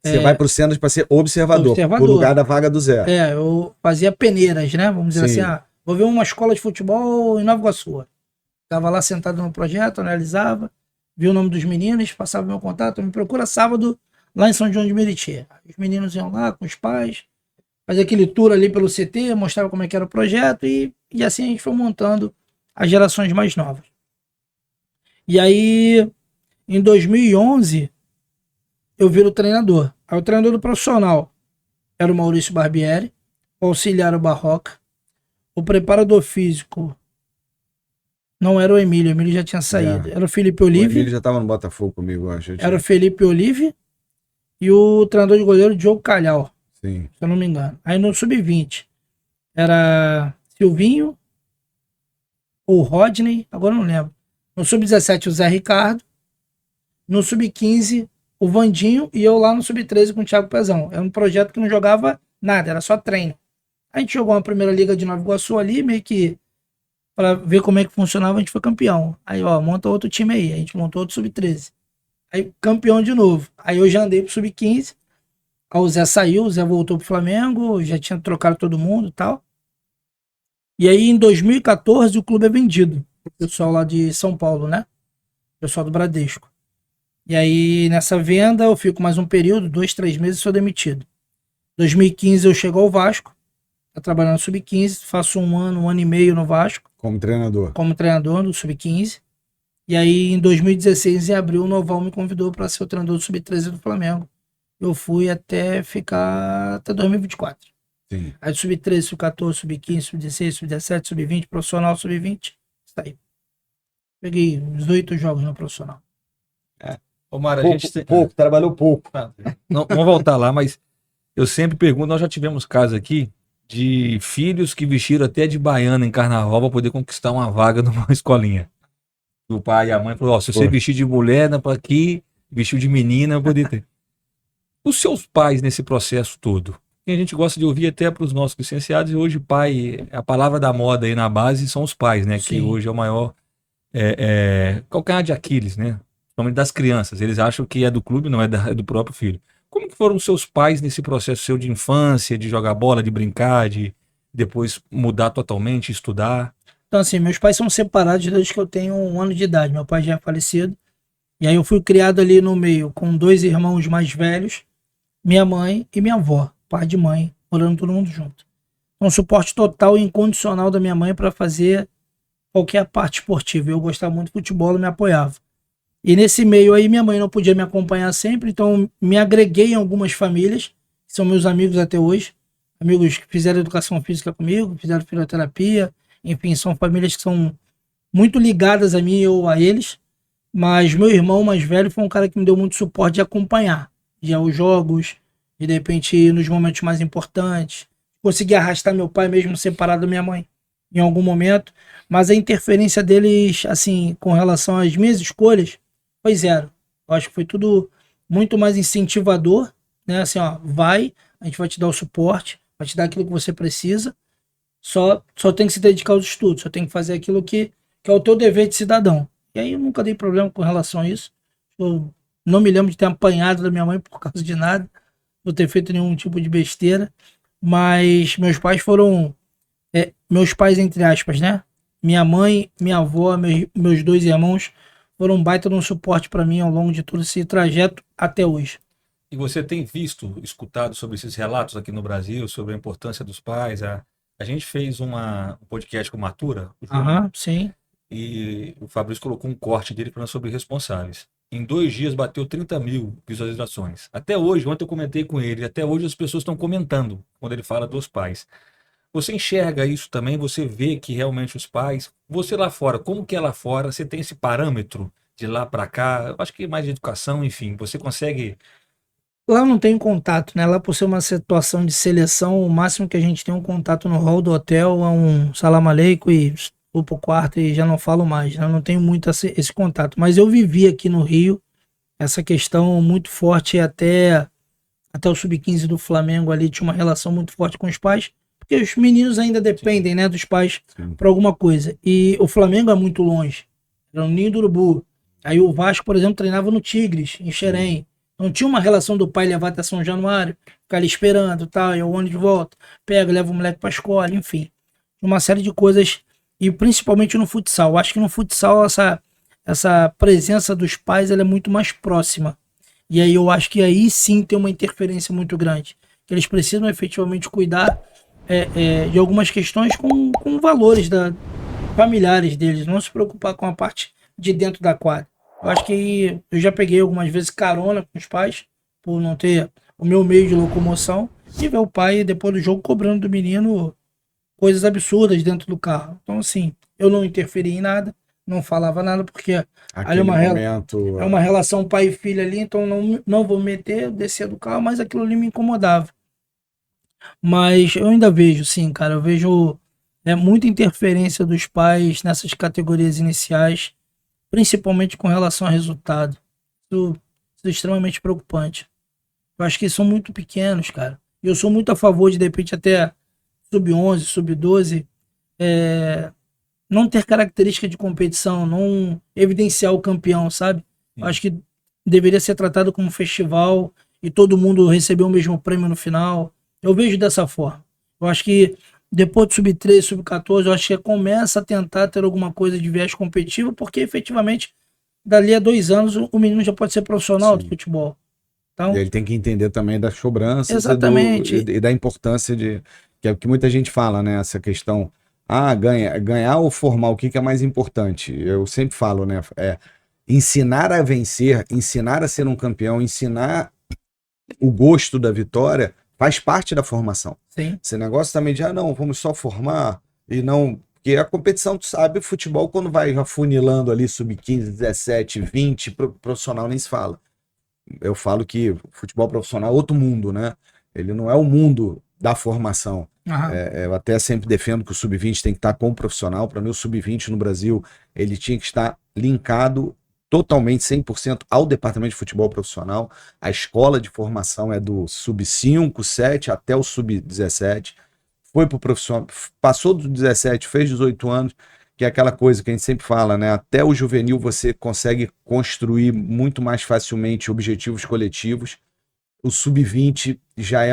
Você vai pro Sendas para ser observador, pro lugar da vaga do Zé. Eu fazia peneiras, né? Vamos dizer assim, vou ver uma escola de futebol em Nova Iguaçu. Ficava lá sentado no projeto, analisava, via o nome dos meninos, passava meu contato, me procura sábado lá em São João de Meriti. Os meninos iam lá com os pais, fazia aquele tour ali pelo CT, mostrava como é que era o projeto e assim a gente foi montando as gerações mais novas. E aí, em 2011, eu viro treinador. Aí o treinador do profissional era o Maurício Barbieri, o auxiliar o Barroca, o preparador físico não era o Emílio já tinha saído. Era o Felipe O Olive. Emílio já tava no Botafogo comigo, eu acho. Era o Felipe Olive e o treinador de goleiro Diogo Calhau, Sim. se eu não me engano. Aí no sub-20 era Silvinho ou Rodney, agora eu não lembro. No sub-17 o Zé Ricardo. No sub-15 o Vandinho e eu lá no sub-13 com o Thiago Pezão. Era um projeto que não jogava nada, era só treino. A gente jogou uma primeira liga de Nova Iguaçu ali, meio que para ver como é que funcionava, a gente foi campeão. Aí, ó, monta outro time aí. A gente montou outro sub-13. Aí, campeão de novo. Aí eu já andei pro sub-15. Aí o Zé saiu, o Zé voltou pro Flamengo, já tinha trocado todo mundo e tal. E aí, em 2014, o clube é vendido. O pessoal lá de São Paulo, né? O pessoal do Bradesco. E aí, nessa venda, eu fico mais um período, 2, 3 meses, e sou demitido. 2015, eu chego ao Vasco. Tá trabalhando no sub-15, faço um ano e meio no Vasco. Como treinador. Como treinador do sub-15. E aí, em 2016, em abril, o Noval me convidou para ser o treinador do sub-13 do Flamengo. Eu fui até ficar até 2024. Sim. Aí do sub-13, sub-14, sub-15, sub-16, sub-17, sub-20, profissional, sub-20. Isso aí. Peguei uns 8 jogos no profissional. Omar, a Pouco, gente pouco, trabalhou pouco. Não, vamos voltar lá, mas eu sempre pergunto, nós já tivemos casos aqui de filhos que vestiram até de baiana em carnaval para poder conquistar uma vaga numa escolinha. O pai e a mãe falaram, ó, se você vestir de mulher, para aqui, vestiu de menina, eu poder ter. Os seus pais nesse processo todo, que a gente gosta de ouvir até para os nossos licenciados, e hoje pai, a palavra da moda aí na base são os pais, né? Sim. Que hoje é o maior calcanhar de Aquiles, né? Principalmente das crianças. Eles acham que é do clube, não é do próprio filho. Como que foram os seus pais nesse processo seu de infância, de jogar bola, de brincar, de depois mudar totalmente, estudar? Então, assim, meus pais são separados desde que eu tenho 1 ano de idade. Meu pai já é falecido. E aí eu fui criado ali no meio com 2 irmãos mais velhos, minha mãe e minha avó, pai de mãe, morando todo mundo junto. Então, suporte total e incondicional da minha mãe para fazer qualquer parte esportiva. Eu gostava muito de futebol, ela me apoiava. E nesse meio aí, minha mãe não podia me acompanhar sempre, então me agreguei em algumas famílias, que são meus amigos até hoje. Amigos que fizeram educação física comigo, fizeram fisioterapia, enfim, são famílias que são muito ligadas a mim ou a eles. Mas meu irmão mais velho foi um cara que me deu muito suporte de acompanhar, de ir aos jogos, de repente ir nos momentos mais importantes. Consegui arrastar meu pai mesmo separado da minha mãe em algum momento, mas a interferência deles, assim, com relação às minhas escolhas, foi zero. Eu acho que foi tudo muito mais incentivador, né? Assim, ó, vai, a gente vai te dar o suporte, vai te dar aquilo que você precisa, só tem que se dedicar aos estudos, só tem que fazer aquilo que é o teu dever de cidadão. E aí eu nunca dei problema com relação a isso. Eu não me lembro de ter apanhado da minha mãe por causa de nada, não ter feito nenhum tipo de besteira, mas meus pais foram, meus pais entre aspas, né? Minha mãe, minha avó, meus 2 irmãos foram um baita de um suporte para mim ao longo de todo esse trajeto até hoje. E você tem visto, escutado sobre esses relatos aqui no Brasil, sobre a importância dos pais? A gente fez um podcast com o Matura, Sim. e o Fabrício colocou um corte dele falando sobre responsáveis. Em 2 dias bateu 30 mil visualizações. Até hoje, ontem eu comentei com ele, até hoje as pessoas estão comentando quando ele fala dos pais. Você enxerga isso também? Você vê que realmente os pais... Você lá fora, como que é lá fora? Você tem esse parâmetro de lá para cá? Eu acho que é mais de educação, enfim. Você consegue... Lá não tem contato, né? Lá por ser uma situação de seleção, o máximo que a gente tem um contato no hall do hotel é um salam aleikum e vou pro quarto e já não falo mais, né? Não tenho muito esse contato. Mas eu vivi aqui no Rio essa questão muito forte até o sub-15 do Flamengo ali, tinha uma relação muito forte com os pais, porque os meninos ainda dependem, né, dos pais para alguma coisa. E o Flamengo é muito longe, era no Ninho do Urubu. Aí o Vasco, por exemplo, treinava no Tigres, em Xerém. Não tinha uma relação do pai levar até São Januário, ficar ali esperando, tal, e o ônibus de volta, pega, leva o moleque pra escola, enfim. Uma série de coisas, e principalmente no futsal. Eu acho que no futsal essa presença dos pais ela é muito mais próxima. E aí eu acho que aí sim tem uma interferência muito grande. Que eles precisam efetivamente cuidar de algumas questões com valores familiares deles, não se preocupar com a parte de dentro da quadra. Eu acho que eu já peguei algumas vezes carona com os pais, por não ter o meu meio de locomoção, e ver o pai, depois do jogo, cobrando do menino coisas absurdas dentro do carro. Então, assim, eu não interferi em nada, não falava nada, porque ali é Aquele momento. é uma relação pai e filho ali, então não vou meter, eu descia do carro, mas aquilo ali me incomodava. Mas eu ainda vejo, sim, cara, eu vejo muita interferência dos pais nessas categorias iniciais, principalmente com relação a resultado. Isso é extremamente preocupante. Eu acho que eles são muito pequenos, cara. Eu sou muito a favor de repente, até sub-11, sub-12, não ter característica de competição, não evidenciar o campeão, sabe? Eu acho que deveria ser tratado como um festival e todo mundo receber o mesmo prêmio no final. Eu vejo dessa forma. Eu acho que depois do sub-13, sub-14, eu acho que começa a tentar ter alguma coisa de viés competitivo, porque efetivamente, dali a 2 anos, o menino já pode ser profissional do futebol. Então, E ele tem que entender também das cobranças exatamente. e da importância que é o que muita gente fala, né? Essa questão, ganhar ou formar, o que é mais importante? Eu sempre falo, né? Ensinar a vencer, ensinar a ser um campeão, ensinar o gosto da vitória faz parte da formação. Sim. Esse negócio também de, não, vamos só formar e não... Porque a competição, tu sabe, o futebol quando vai afunilando ali, sub-15, 17, 20, profissional nem se fala. Eu falo que o futebol profissional é outro mundo, né? Ele não é o mundo da formação. Eu até sempre defendo que o sub-20 tem que estar com o profissional. Para mim, o sub-20 no Brasil, ele tinha que estar linkado totalmente, 100% ao departamento de futebol profissional. A escola de formação é do sub-5, 7 até o sub-17. Foi para o profissional, passou do 17, fez 18 anos, que é aquela coisa que a gente sempre fala, né? Até o juvenil você consegue construir muito mais facilmente objetivos coletivos. O sub-20 já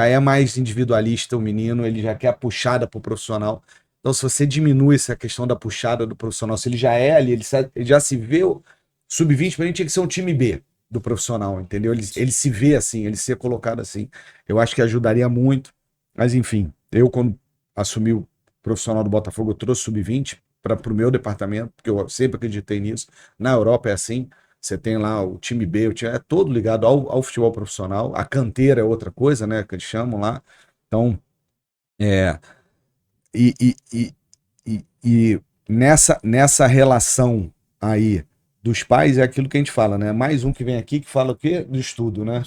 é mais individualista, o menino, ele já quer a puxada para o profissional. Então, se você diminui essa questão da puxada do profissional, se ele já é ali, ele já se vê. O sub-20 para a gente tinha que ser um time B do profissional, entendeu? Ele se vê assim, ele ser colocado assim. Eu acho que ajudaria muito. Mas, enfim, eu, quando assumi o profissional do Botafogo, eu trouxe sub-20 para o meu departamento, porque eu sempre acreditei nisso. Na Europa é assim. Você tem lá o time B, é todo ligado ao futebol profissional. A canteira é outra coisa, né? Que eles chamam lá. Então, e nessa relação aí dos pais é aquilo que a gente fala, né? Mais um que vem aqui que fala o quê? Do estudo, né?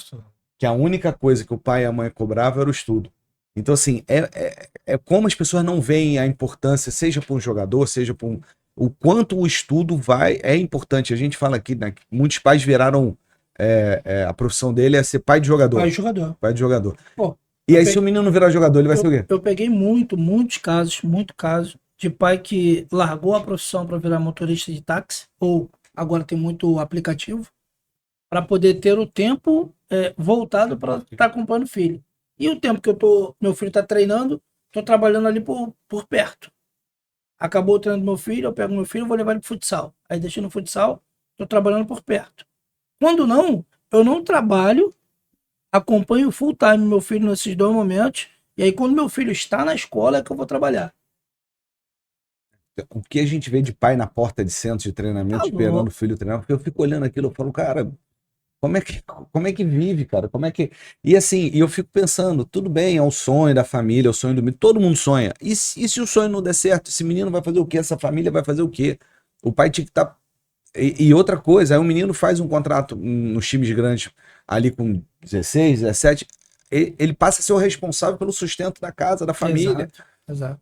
Que a única coisa que o pai e a mãe cobravam era o estudo. Então, assim, é como as pessoas não veem a importância, seja para um jogador, seja para um... O quanto o estudo é importante. A gente fala aqui, né? Que muitos pais viraram... a profissão dele é ser pai de jogador. Pai de jogador. Pai de jogador. Pô, e aí, se o menino não virar jogador, ele vai ser o quê? Eu peguei muitos casos de pai que largou a profissão para virar motorista de táxi, ou agora tem muito aplicativo, para poder ter o tempo voltado para estar acompanhando o filho. E o tempo que meu filho está treinando, estou trabalhando ali por perto. Acabou o treino do meu filho, eu pego meu filho e vou levar ele para futsal. Aí deixo no futsal, estou trabalhando por perto. Quando não, eu não trabalho, acompanho full time meu filho nesses 2 momentos, e aí quando meu filho está na escola é que eu vou trabalhar. O que a gente vê de pai na porta de centro de treinamento, esperando o filho treinar, porque eu fico olhando aquilo, eu falo, cara, como é que vive, cara? Como é que... E assim, eu fico pensando, tudo bem, é o sonho da família, é o sonho do menino, todo mundo sonha. E se o sonho não der certo, esse menino vai fazer o quê? Essa família vai fazer o quê? O pai tinha que estar... E outra coisa, aí o menino faz um contrato nos times grandes ali com 16, 17, ele passa a ser o responsável pelo sustento da casa, da família. Exato.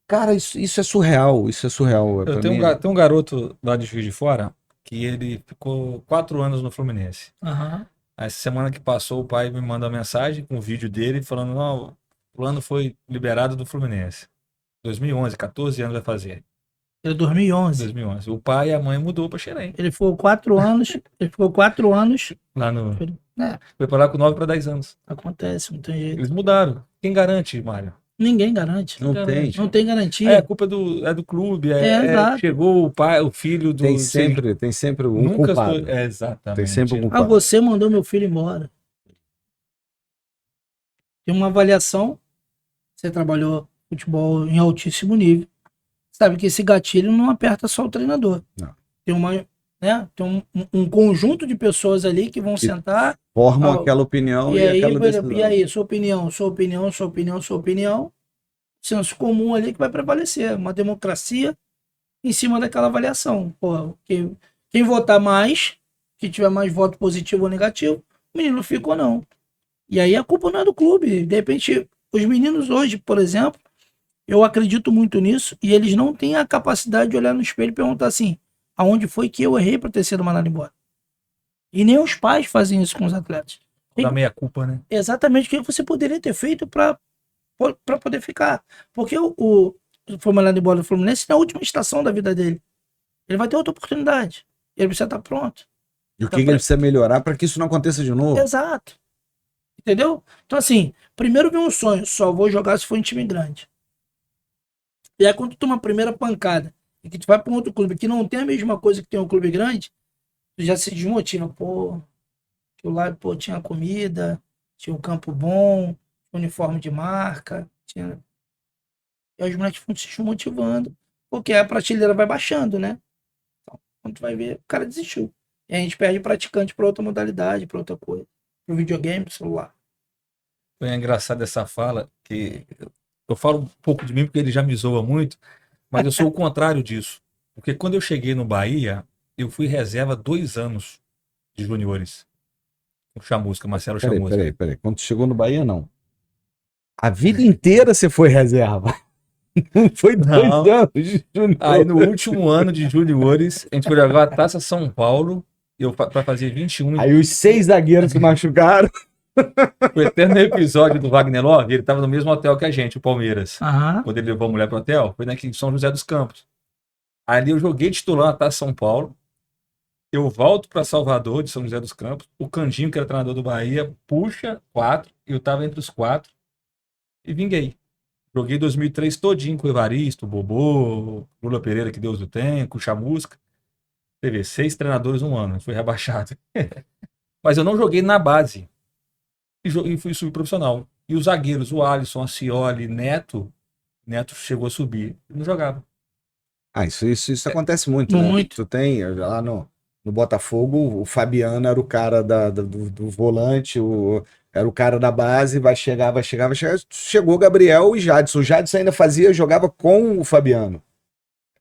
Cara, isso é surreal, isso é surreal. Eu tenho um garoto lá de Juiz de Fora que ele ficou 4 anos no Fluminense. Uhum. Essa semana que passou, o pai me manda uma mensagem com um vídeo dele falando, não, o plano foi liberado do Fluminense. 2011, 14 anos vai fazer. Ele 2011. 2011. O pai e a mãe mudou para Xerém. Ele ficou 4 anos, Lá no... É. Foi para lá com 9 para 10 anos. Acontece, não tem jeito. Eles mudaram. Quem garante, Mário? Ninguém garante. Não tem. Não tem É, a garantia. culpa é do clube, Exato. chegou o pai, o filho do... Tem sempre um Nunca culpado. foi... exatamente. Tem sempre um Ah, culpado. você mandou meu filho embora. Tem uma avaliação. Você trabalhou futebol em altíssimo nível. Sabe que esse gatilho não aperta só o treinador. Não. Tem um conjunto de pessoas ali que vão sentar. Formam Ah, aquela opinião E e aí, aquela decisão. sua opinião. Senso comum ali que vai prevalecer. Uma democracia em cima daquela avaliação. Pô, quem votar mais, que tiver mais voto positivo ou negativo, o menino fica ou não. E aí a culpa não é do clube. De repente, os meninos hoje, por exemplo, eu acredito muito nisso, e eles não têm a capacidade de olhar no espelho e perguntar assim, aonde foi que eu errei para ter sido mandado embora? E nem os pais fazem isso com os atletas. Da meia culpa, né? Exatamente o que você poderia ter feito para poder ficar. Porque o foi mandado embora do Fluminense na última estação da vida dele. Ele vai ter outra oportunidade. Ele precisa estar pronto. E o que ele precisa melhorar para que isso não aconteça de novo? Exato. Entendeu? Então, assim, primeiro vem um sonho, só vou jogar se for em time grande. E aí, quando tu toma a primeira pancada e que tu vai para um outro clube que não tem a mesma coisa que tem um clube grande, tu já se desmotiva. Pô, que lá, pô, tinha comida, tinha um campo bom, uniforme de marca, tinha... E aí os moleques vão se desmotivando, porque a prateleira vai baixando, né? Então, quando tu vai ver, o cara desistiu. E a gente perde praticante para outra modalidade, para outra coisa. Pro videogame, pro celular. Foi engraçado essa fala, que eu falo um pouco de mim porque ele já me zoa muito, mas eu sou o contrário disso. Porque quando eu cheguei no Bahia, eu fui reserva 2 anos de juniores. O Chamusca, Marcelo Chamusca. Peraí. Quando tu chegou no Bahia, não. A vida inteira você foi reserva. Não foi 2 anos de junior. Aí no último ano de juniores, a gente foi jogar a Taça São Paulo, para fazer 21. Aí os 6 zagueiros se machucaram. Foi até no episódio do Wagner Love, ele estava no mesmo hotel que a gente, o Palmeiras. Aham. Quando ele levou a mulher pro hotel, foi aqui em São José dos Campos. Ali eu joguei titular na Taça São Paulo. Eu volto para Salvador, de São José dos Campos. O Candinho, que era treinador do Bahia, puxa 4. Eu estava entre os 4 e vinguei. Joguei 2003 todinho com o Evaristo, o Bobô, Lula Pereira, que Deus o tenha, com o Chamusca. Teve 6 treinadores um ano, fui rebaixado. Mas eu não joguei na base. E fui subprofissional. E os zagueiros, o Alisson, a Cioli, Neto chegou a subir. Não jogava. Ah, isso acontece muito, né? Muito. Tu tem lá no Botafogo, o Fabiano era o cara do volante, era o cara da base, vai chegar. Chegou o Gabriel e Jadson. O Jadson ainda jogava com o Fabiano.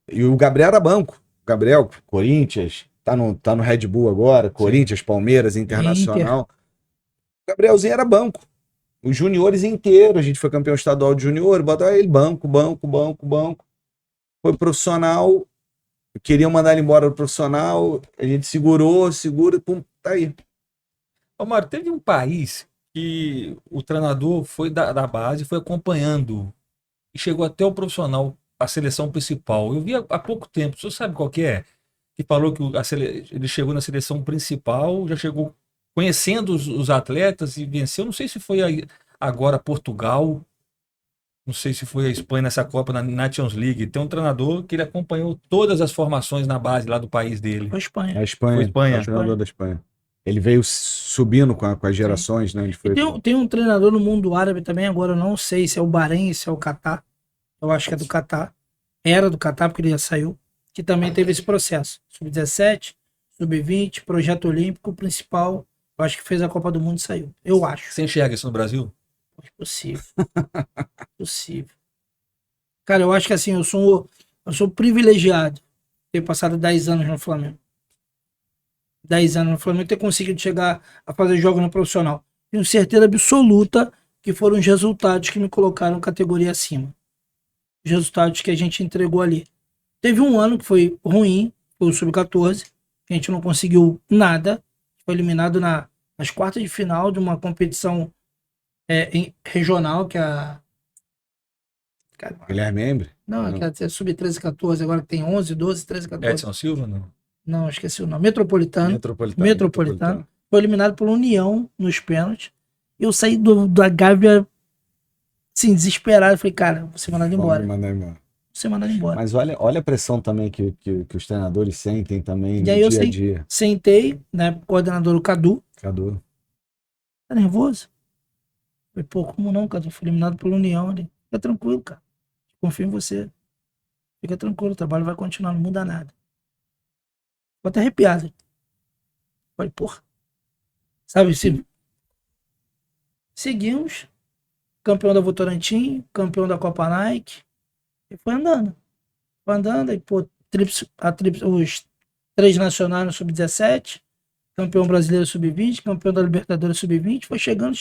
E o Gabriel era banco. O Gabriel, Corinthians, tá no Red Bull agora, Corinthians, Palmeiras, Internacional. O Gabrielzinho era banco. Os juniores inteiros, a gente foi campeão estadual de junior, botava ele banco. Foi profissional, queriam mandar ele embora do profissional, a gente segura, pum, tá aí. Ô, Mário, teve um país que o treinador foi da base, foi acompanhando e chegou até o profissional, a seleção principal. Eu vi há pouco tempo, o senhor sabe qual que é? Que falou que ele chegou na seleção principal, já chegou conhecendo os atletas e venceu. Não sei se foi agora Portugal, não sei se foi a Espanha nessa Copa, na Nations League. Tem um treinador que ele acompanhou todas as formações na base lá do país dele. Foi a Espanha. A Espanha, Foi Espanha. é o treinador da Espanha. Ele veio subindo com as gerações, né? Ele foi... Tem um treinador no mundo árabe também, agora eu não sei se é o Bahrein, se é o Catar. Eu acho que é do Catar. Era do Catar, porque ele já saiu. Que também teve esse processo. Sub-17, Sub-20, Projeto Olímpico, principal. Eu acho que fez a Copa do Mundo e saiu. Eu acho. Você enxerga isso no Brasil? É possível. Possível. Cara, eu acho que assim, eu sou privilegiado ter passado 10 anos no Flamengo. 10 anos no Flamengo, ter conseguido chegar a fazer jogo no profissional. Tenho certeza absoluta que foram os resultados que me colocaram categoria acima. Os resultados que a gente entregou ali. Teve um ano que foi ruim, foi o Sub-14, que a gente não conseguiu nada. Foi eliminado nas quartas de final de uma competição regional, que é a... Guilherme Membre? Não, que é Sub-13 e 14, agora que tem 11, 12, 13 e 14. Edson Silva, não? Não, esqueci o nome. Metropolitano. Foi eliminado pela União nos pênaltis. Eu saí da Gávea assim, desesperado. Eu falei, cara, vou ser mandado embora. Vamos Vou mandar embora. ser mandado embora. Mas olha a pressão também que os treinadores sentem também E no aí eu dia a dia. sentei, né, coordenador o Cadu. Cadu. Tá nervoso? Falei, pô, como não, Cadu? Fui eliminado pela União. Ele, fica tranquilo, cara. Confio em você. Fica tranquilo, o trabalho vai continuar, não muda nada. Ficou até arrepiado. Falei, porra. Sabe, seguimos. Campeão da Votorantim, campeão da Copa Nike. E foi andando. Foi andando, aí, pô, os 3 nacionais no Sub-17, campeão brasileiro Sub-20, campeão da Libertadores Sub-20, foi chegando.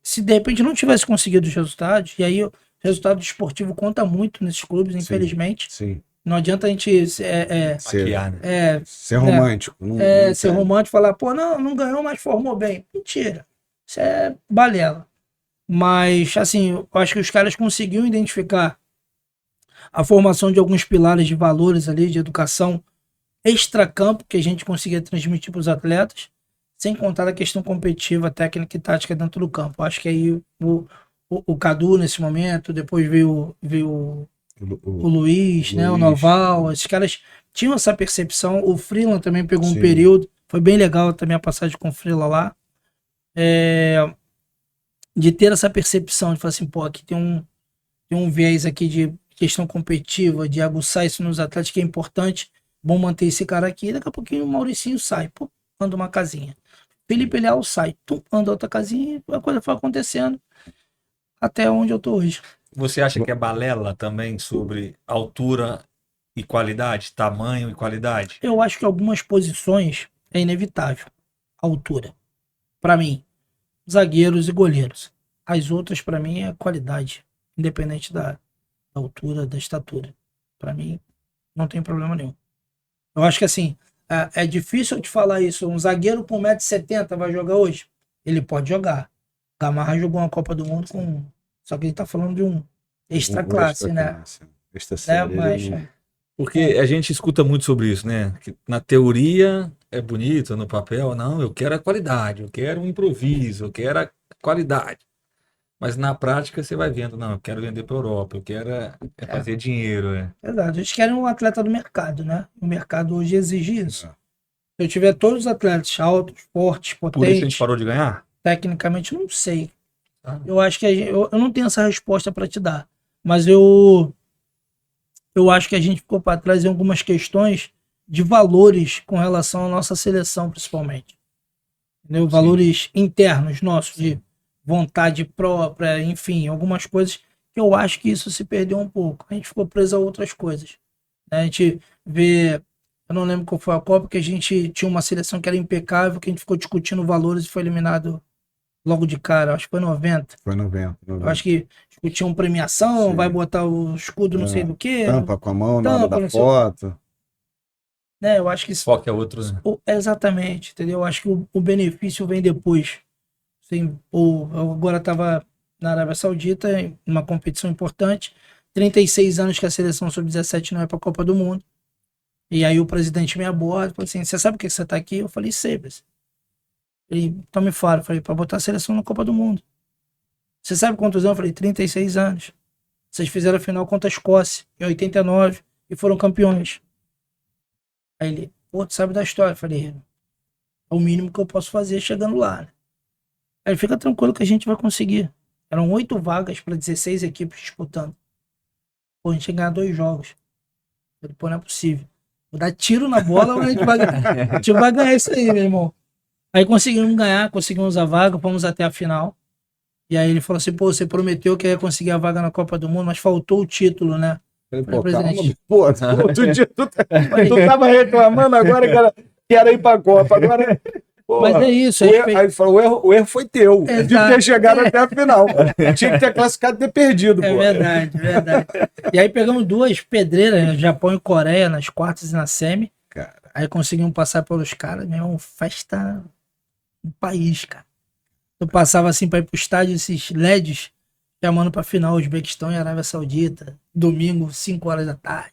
Se de repente não tivesse conseguido os resultados, e aí o resultado esportivo conta muito nesses clubes, infelizmente. Sim. Não adianta a gente Maquiar, né? Ser romântico. ser romântico e falar, pô, não ganhou, mas formou bem. Mentira. Isso é balela. Mas, assim, eu acho que os caras conseguiram identificar a formação de alguns pilares de valores ali, de educação extracampo, que a gente conseguia transmitir para os atletas, sem contar a questão competitiva, técnica e tática dentro do campo. Acho que aí o Cadu, nesse momento, depois veio o Luiz, né, o Noval, esses caras tinham essa percepção. O Freeland também pegou um período, foi bem legal também a passagem com o Freeland lá, de ter essa percepção, de falar assim, pô, aqui tem um viés aqui de questão competitiva, de aguçar isso nos atletas, que é importante, bom manter esse cara aqui. Daqui a pouquinho o Mauricinho sai, pô, anda uma casinha. Felipe Leal sai, anda outra casinha, e a coisa foi acontecendo até onde eu tô hoje. Você acha que é balela também sobre altura e qualidade, tamanho e qualidade? Eu acho que algumas posições é inevitável. A altura. Para mim, zagueiros e goleiros. As outras, para mim, é qualidade. Independente da altura, da estatura. Para mim, não tem problema nenhum. Eu acho que assim, é difícil eu te falar isso. Um zagueiro com 1,70m vai jogar hoje? Ele pode jogar. Gamarra jogou uma Copa do Mundo com... Só que a gente tá falando de um extra classe, né? Extra série, Mas... Porque a gente escuta muito sobre isso, né? Que na teoria é bonito, no papel, não, eu quero a qualidade, eu quero um improviso, eu quero a qualidade. Mas na prática você vai vendo, não, eu quero vender para a Europa, eu quero fazer dinheiro. Exato, eles querem um atleta do mercado, né? O mercado hoje exige isso. Se eu tiver todos os atletas altos, fortes, potentes... Por isso a gente parou de ganhar? Tecnicamente, não sei. Eu acho que eu não tenho essa resposta para te dar. Mas eu acho que a gente ficou para trás em algumas questões de valores com relação à nossa seleção, principalmente. Entendeu? Valores internos nossos, de vontade própria, enfim, algumas coisas que eu acho que isso se perdeu um pouco. A gente ficou preso a outras coisas. A gente vê... Eu não lembro qual foi a Copa, que a gente tinha uma seleção que era impecável, que a gente ficou discutindo valores e foi eliminado logo de cara. Acho que foi 90. Foi 90. Eu acho que discutiam premiação, vai botar o escudo não sei do que. Tampa com a mão na hora da foto. Né, eu acho que isso... Foca é outro, né? Exatamente, entendeu? Eu acho que o benefício vem depois. Assim, eu agora estava na Arábia Saudita, em uma competição importante, 36 anos que a seleção sub-17 não é para a Copa do Mundo. E aí o presidente me aborda e falou assim, você sabe por que você está aqui? Eu falei, sei, mas... Ele, então me fala, eu falei, para botar a seleção na Copa do Mundo. Você sabe quantos anos? Eu falei, 36 anos. Vocês fizeram a final contra a Escócia, em 89, e foram campeões. Aí ele, pô, tu sabe da história? Eu falei, é o mínimo que eu posso fazer chegando lá. Aí ele, fica tranquilo que a gente vai conseguir. Eram 8 vagas para 16 equipes disputando. Pô, a gente ia ganhar 2 jogos. Eu falei, pô, não é possível. Vou dar tiro na bola, mas a gente vai ganhar. A gente vai ganhar isso aí, meu irmão. Aí conseguimos ganhar, conseguimos a vaga, fomos até a final. E aí ele falou assim, pô, você prometeu que ia conseguir a vaga na Copa do Mundo, mas faltou o título, né? Pô, calma, pô, outro dia tu tava reclamando agora que era ir pra Copa, agora... Pô, mas é isso. Aí ele falou, o erro foi teu, de ter chegado até a final. Tinha que ter classificado e ter perdido, pô. É verdade, verdade. E aí pegamos 2 pedreiras, Japão e Coreia, nas quartas e na semi. Cara. Aí conseguimos passar pelos caras, mesmo, festa no país, cara. Eu passava assim pra ir pro estádio, esses LEDs, chamando pra final, Uzbequistão e Arábia Saudita, domingo, 5 horas da tarde.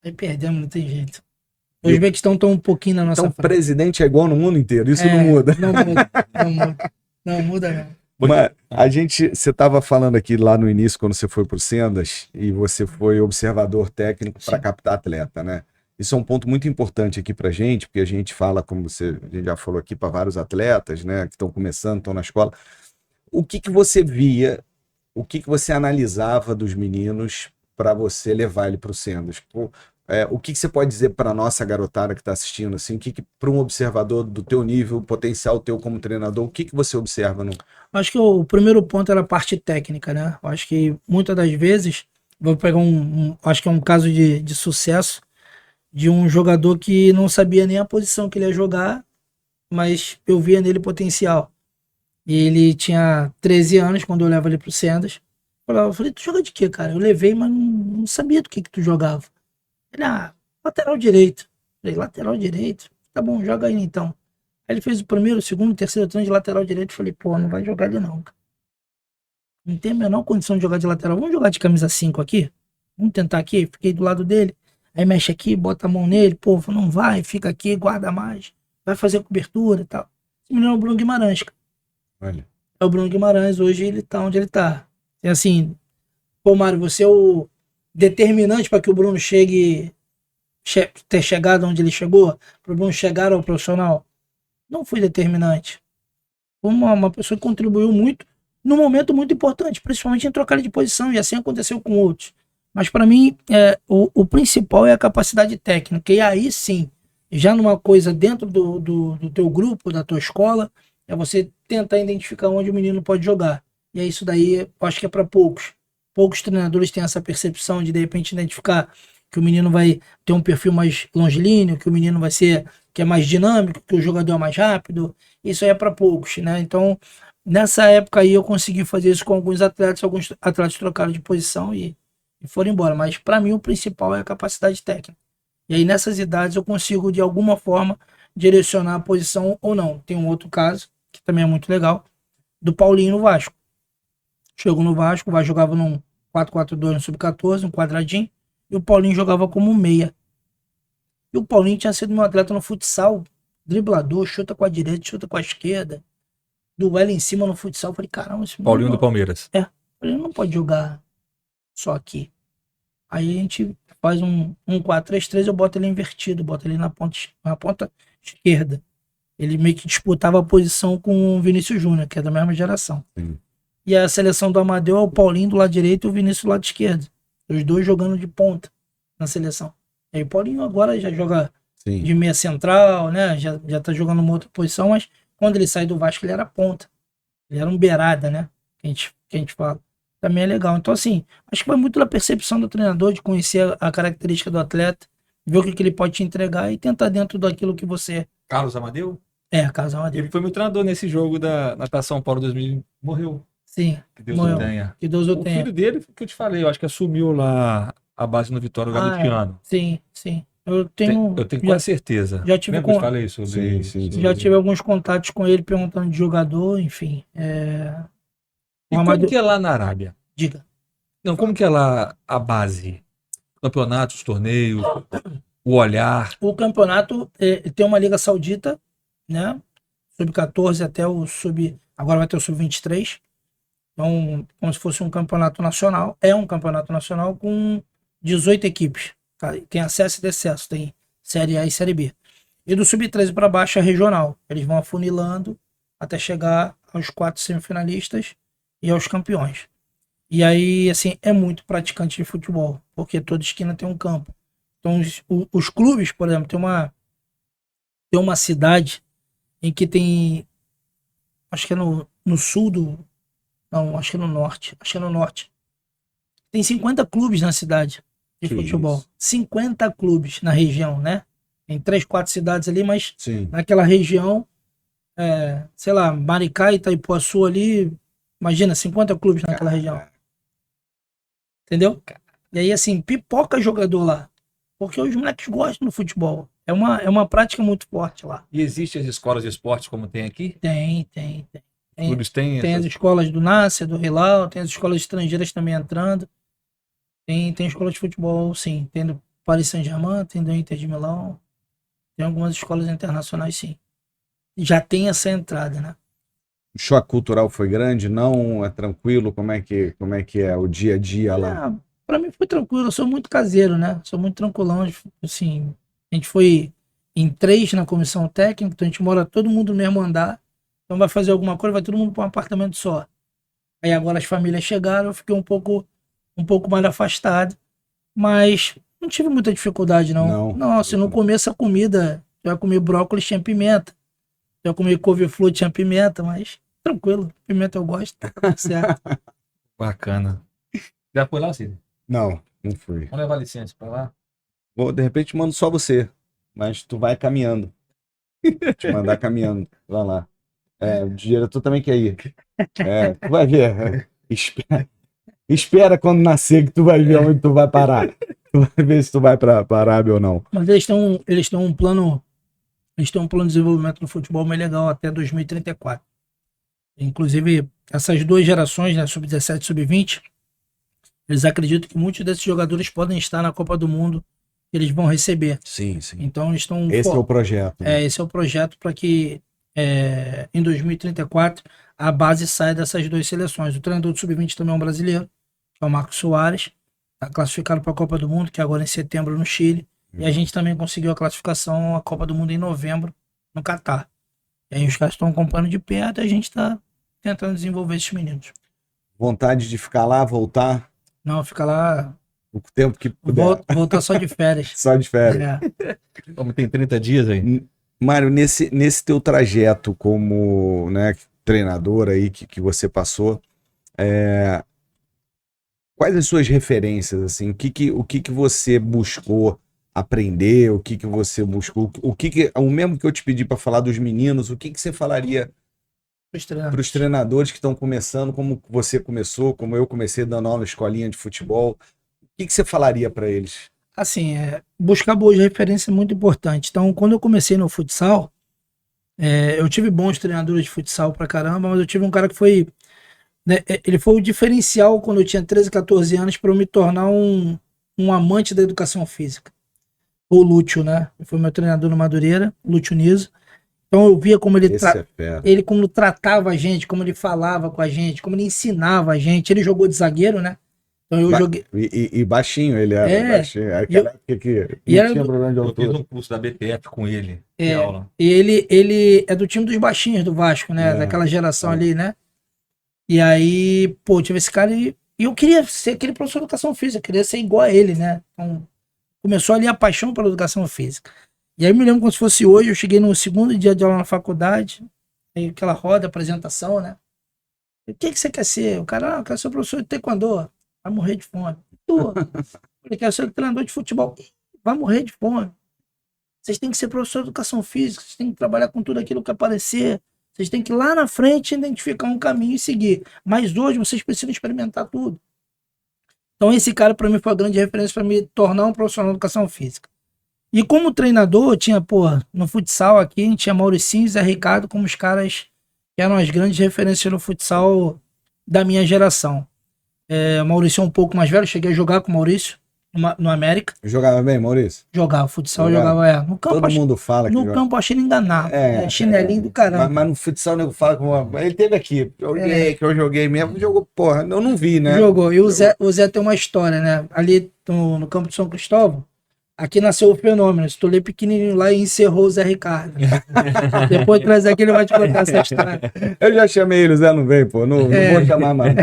Aí perdemos, não tem jeito. Os Uzbequistão estão um pouquinho na nossa frente. Então o frente. presidente é igual no mundo inteiro, isso não muda. Não muda, não muda. Não muda não. Mas você estava falando aqui lá no início, quando você foi para o Sendas, e você foi observador técnico para captar atleta, né? Isso é um ponto muito importante aqui para gente, porque a gente fala, como a gente já falou aqui, para vários atletas, né, que estão começando, estão na escola. O que você via, o que você analisava dos meninos para você levar ele para o Sendas? O que você pode dizer para a nossa garotada que está assistindo, assim, para um observador do teu nível, potencial teu como treinador, o que você observa no... Acho que o primeiro ponto era a parte técnica, né? Acho que muitas das vezes, vou pegar acho que é um caso de sucesso de um jogador que não sabia nem a posição que ele ia jogar, mas eu via nele potencial. E ele tinha 13 anos quando eu levo ele pro Sendas. Eu falei, tu joga de quê, cara? Eu levei, mas não sabia do que tu jogava. Ele, lateral direito. Eu falei, lateral direito? Tá bom, joga aí então. Aí ele fez o primeiro, o segundo, o terceiro treino de lateral direito. Eu falei, pô, não vai jogar ali não, cara. Não tem a menor condição de jogar de lateral. Vamos jogar de camisa 5 aqui? Vamos tentar aqui? Fiquei do lado dele. Aí mexe aqui, bota a mão nele. Pô, não vai, fica aqui, guarda mais. Vai fazer cobertura e tal. Esse menino é o Bruno Guimarães, cara. Olha. É o Bruno Guimarães. Hoje ele tá onde ele tá. E assim, pô, Mário, você é o determinante para que o Bruno ter chegado onde ele chegou, para o Bruno chegar ao profissional. Não fui determinante. Foi uma pessoa que contribuiu muito num momento muito importante, principalmente em trocar de posição, e assim aconteceu com outros. Mas para mim, o principal é a capacidade técnica. E aí sim, já numa coisa dentro do teu grupo, da tua escola, é você tentar identificar onde o menino pode jogar. E é isso daí, eu acho que é para poucos. Poucos treinadores têm essa percepção de repente identificar que o menino vai ter um perfil mais longilíneo, que o menino vai ser que é mais dinâmico, que o jogador é mais rápido. Isso aí é para poucos, né? Então, nessa época aí eu consegui fazer isso com alguns atletas trocaram de posição e foram embora. Mas para mim o principal é a capacidade técnica. E aí nessas idades eu consigo de alguma forma direcionar a posição ou não. Tem um outro caso, que também é muito legal, do Paulinho no Vasco. Chegou no Vasco, o Vasco jogava num 4-4-2 no Sub-14, um quadradinho, e o Paulinho jogava como meia. E o Paulinho tinha sido meu atleta no futsal, driblador, chuta com a direita, chuta com a esquerda, duelo em cima no futsal. Eu falei, caramba, esse Paulinho do Palmeiras. Ele não pode jogar só aqui. Aí a gente faz um 4-3-3, eu boto ele invertido, boto ele na ponta esquerda. Ele meio que disputava a posição com o Vinícius Júnior, que é da mesma geração. Sim. E a seleção do Amadeu é o Paulinho do lado direito e o Vinícius do lado esquerdo. Os dois jogando de ponta na seleção. E aí o Paulinho agora já joga de meia central, né? Já tá jogando uma outra posição, mas quando ele sai do Vasco ele era ponta. Ele era um beirada, né? Que a gente fala. Também é legal. Então, assim, acho que vai muito da percepção do treinador, de conhecer a característica do atleta, ver o que ele pode te entregar e tentar dentro daquilo que você é. Carlos Amadeu? Carlos Amadeu. Ele foi meu treinador nesse jogo da Natação Paulo 2000. Morreu. Sim. Que Deus o tenha. Que Deus o tenha. filho dele, que eu te falei, eu acho que assumiu lá a base no Vitória, o Galutiano. Sim. Eu tenho quase certeza. Já tive Lembra que eu falei isso? Sim. Já tive alguns contatos com ele perguntando de jogador, enfim. E como que é lá na Arábia? Diga. Não, como que é lá a base? Campeonatos, torneios, o olhar. O campeonato tem uma Liga Saudita, né? Sub-14 até o agora vai ter o Sub-23. Então, como se fosse um campeonato nacional. É um campeonato nacional com 18 equipes. Tem acesso e decesso. Tem Série A e Série B. E do Sub-13 para baixo é regional. Eles vão afunilando até chegar aos 4 semifinalistas e aos campeões. E aí, assim, é muito praticante de futebol, porque toda esquina tem um campo. Então, os clubes, por exemplo, tem uma cidade em que tem, acho que é no sul não, acho que é no norte, tem 50 clubes na cidade de futebol. Isso. 50 clubes na região, né? Tem 3, 4 cidades ali, mas naquela região, sei lá, Maricá e Itaipuaçu ali, imagina, 50 clubes naquela região. Entendeu? E aí, assim, pipoca jogador lá. Porque os moleques gostam do futebol. É uma prática muito forte lá. E existem as escolas de esportes como tem aqui? Tem. Clubes têm as escolas do Nasser, do Hilal, tem as escolas estrangeiras também entrando. Tem escola de futebol, sim. Tem do Paris Saint-Germain, tem do Inter de Milão. Tem algumas escolas internacionais, sim. Já tem essa entrada, né? O choque cultural foi grande? Não? É tranquilo? Como é que é o dia a dia lá? Pra mim foi tranquilo, eu sou muito caseiro, né? Sou muito tranquilão. Assim, a gente foi em 3 na comissão técnica, então a gente mora todo mundo no mesmo andar. Então vai fazer alguma coisa, vai todo mundo para um apartamento só. Aí agora as famílias chegaram, eu fiquei um pouco mais afastado, mas não tive muita dificuldade, não. Não. Nossa, no começo a comida, eu ia comer brócolis, tinha pimenta. Eu ia comer couve-flor, tinha pimenta, mas tranquilo, pimenta eu gosto, tá tudo certo. Bacana. Já foi lá, Cid? Não fui. Vamos levar licença pra lá? Vou, de repente mando só você, mas tu vai caminhando. Te mandar caminhando pra lá. O diretor também quer ir. Tu vai ver. Espera quando nascer que tu vai ver onde tu vai parar. Tu vai ver se tu vai pra Arábia ou não. Mas eles têm um plano de desenvolvimento do futebol bem legal até 2034. Inclusive, essas 2 gerações, né, sub-17 e sub-20, eles acreditam que muitos desses jogadores podem estar na Copa do Mundo que eles vão receber. Sim. Então, eles estão... Esse é o projeto. Né? Esse é o projeto para que em 2034 a base saia dessas 2 seleções. O treinador do sub-20 também é um brasileiro, que é o Marcos Soares, está classificado para a Copa do Mundo, que é agora em setembro no Chile. E a gente também conseguiu a classificação à Copa do Mundo em novembro no Catar. E aí os caras estão acompanhando de perto e a gente está tentando desenvolver esses meninos. Vontade de ficar lá, voltar? Não, fica lá. O tempo que puder. Voltar só de férias. Só de férias. Como tem 30 dias aí. Mário, nesse teu trajeto como, né, treinador aí que você passou, quais as suas referências, assim? O que você buscou aprender? O que você buscou? O mesmo que eu te pedi para falar dos meninos, o que você falaria para os treinadores que estão começando, como você começou, como eu comecei dando aula na escolinha de futebol? O que você falaria para eles? Assim, buscar boas referências é muito importante. Então, quando eu comecei no futsal, eu tive bons treinadores de futsal pra caramba, mas eu tive um cara que foi... Né, ele foi o diferencial quando eu tinha 13, 14 anos para eu me tornar um amante da educação física. O Lúcio, né? Ele foi meu treinador no Madureira, Lúcio Niso. Então eu via como ele como tratava a gente, como ele falava com a gente, como ele ensinava a gente. Ele jogou de zagueiro, né? Então eu joguei. E baixinho, ele era baixinho. Aquela época que não tinha problema de altura. Eu fiz um curso da BPF com ele, de aula. E ele é do time dos baixinhos do Vasco, né? Daquela geração ali, né? E aí, pô, eu tive esse cara e eu queria ser aquele professor de educação física, queria ser igual a ele, né? Então, começou ali a paixão pela educação física. E aí eu me lembro como se fosse hoje, eu cheguei no segundo dia de aula na faculdade, aí aquela roda, apresentação, né? O que você quer ser? O cara, eu quero ser professor de taekwondo, vai morrer de fome. Eu quero ser treinador de futebol, vai morrer de fome. Vocês têm que ser professor de educação física, vocês têm que trabalhar com tudo aquilo que aparecer, vocês têm que ir lá na frente identificar um caminho e seguir. Mas hoje vocês precisam experimentar tudo. Então esse cara para mim foi a grande referência para me tornar um profissional de educação física. E como treinador, tinha, no futsal aqui, a gente tinha Mauricinho e Zé Ricardo como os caras que eram as grandes referências no futsal da minha geração. O Maurício é um pouco mais velho, cheguei a jogar com o Maurício no América. Jogava bem, Maurício? Jogava, futsal jogava, no campo. Todo mundo fala que no campo achei ele enganado. Chinelinho do caramba. Mas no futsal o nego fala como. Ele teve aqui, que eu joguei mesmo, jogou, porra, eu não vi, né? Jogou. E o Zé tem uma história, né? Ali no campo de São Cristóvão, aqui nasceu o fenômeno. Estolei pequenininho lá e encerrou o Zé Ricardo. Depois de trazer aqui, ele vai te contar essa história. Eu já chamei ele, o Zé não veio, pô. Não vou chamar mais.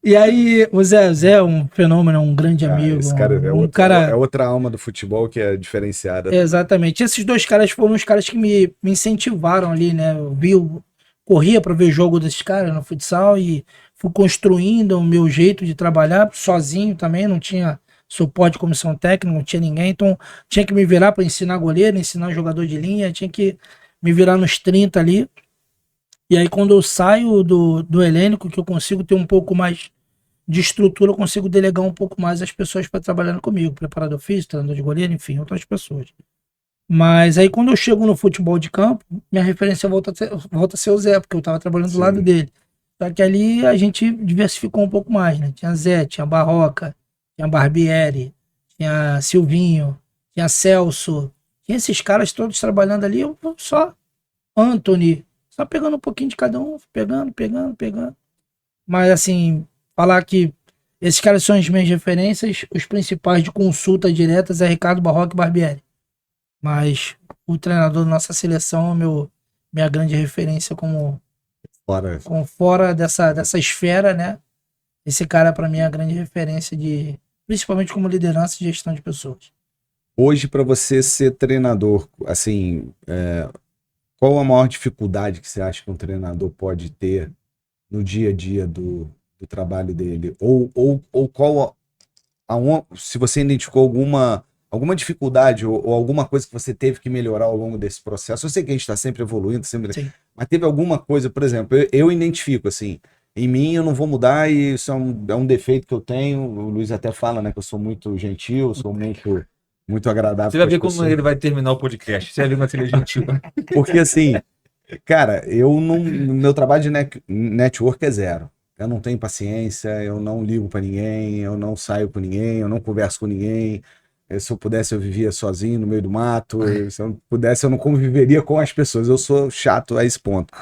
E aí, o Zé é um fenômeno, um grande amigo. Esse cara é outra alma do futebol que é diferenciada. Exatamente. Esses 2 caras foram os caras que me incentivaram ali, né? Eu corria para ver jogo desses caras no futsal e fui construindo o meu jeito de trabalhar sozinho também, não tinha suporte de comissão técnica, não tinha ninguém, então tinha que me virar para ensinar goleiro, ensinar jogador de linha, tinha que me virar nos 30 ali. E aí quando eu saio do Helênico, que eu consigo ter um pouco mais de estrutura, eu consigo delegar um pouco mais as pessoas para trabalhar comigo, preparador físico, treinador de goleiro, enfim, outras pessoas. Mas aí quando eu chego no futebol de campo, minha referência volta a ser o Zé, porque eu estava trabalhando do lado dele. Só que ali a gente diversificou um pouco mais, né? Tinha Zé, tinha Barroca, tinha Barbieri, tinha Silvinho, tinha Celso, tinha esses caras todos trabalhando ali, eu só Anthony, Só pegando um pouquinho de cada um, pegando. Mas assim, falar que esses caras são as minhas referências, os principais de consulta diretas é Ricardo Barroca e Barbieri. Mas o treinador da nossa seleção é minha grande referência como fora dessa esfera, né? Esse cara, para mim, é a grande referência principalmente como liderança e gestão de pessoas. Hoje, para você ser treinador, assim, qual a maior dificuldade que você acha que um treinador pode ter no dia a dia do trabalho dele? Ou qual, se você identificou alguma dificuldade ou alguma coisa que você teve que melhorar ao longo desse processo? Eu sei que a gente está sempre evoluindo, Sim. mas teve alguma coisa, por exemplo, eu identifico assim, em mim eu não vou mudar e isso é um defeito que eu tenho. O Luiz até fala, né, que eu sou muito gentil, sou muito agradável. Você vai ver como ele vai terminar o podcast. Você vai ver como ele é gentil. Porque assim, cara, meu trabalho de network é zero. Eu não tenho paciência, eu não ligo pra ninguém, eu não saio com ninguém, eu não converso com ninguém. Se eu pudesse, eu vivia sozinho no meio do mato. Se eu não pudesse, eu não conviveria com as pessoas. Eu sou chato a esse ponto.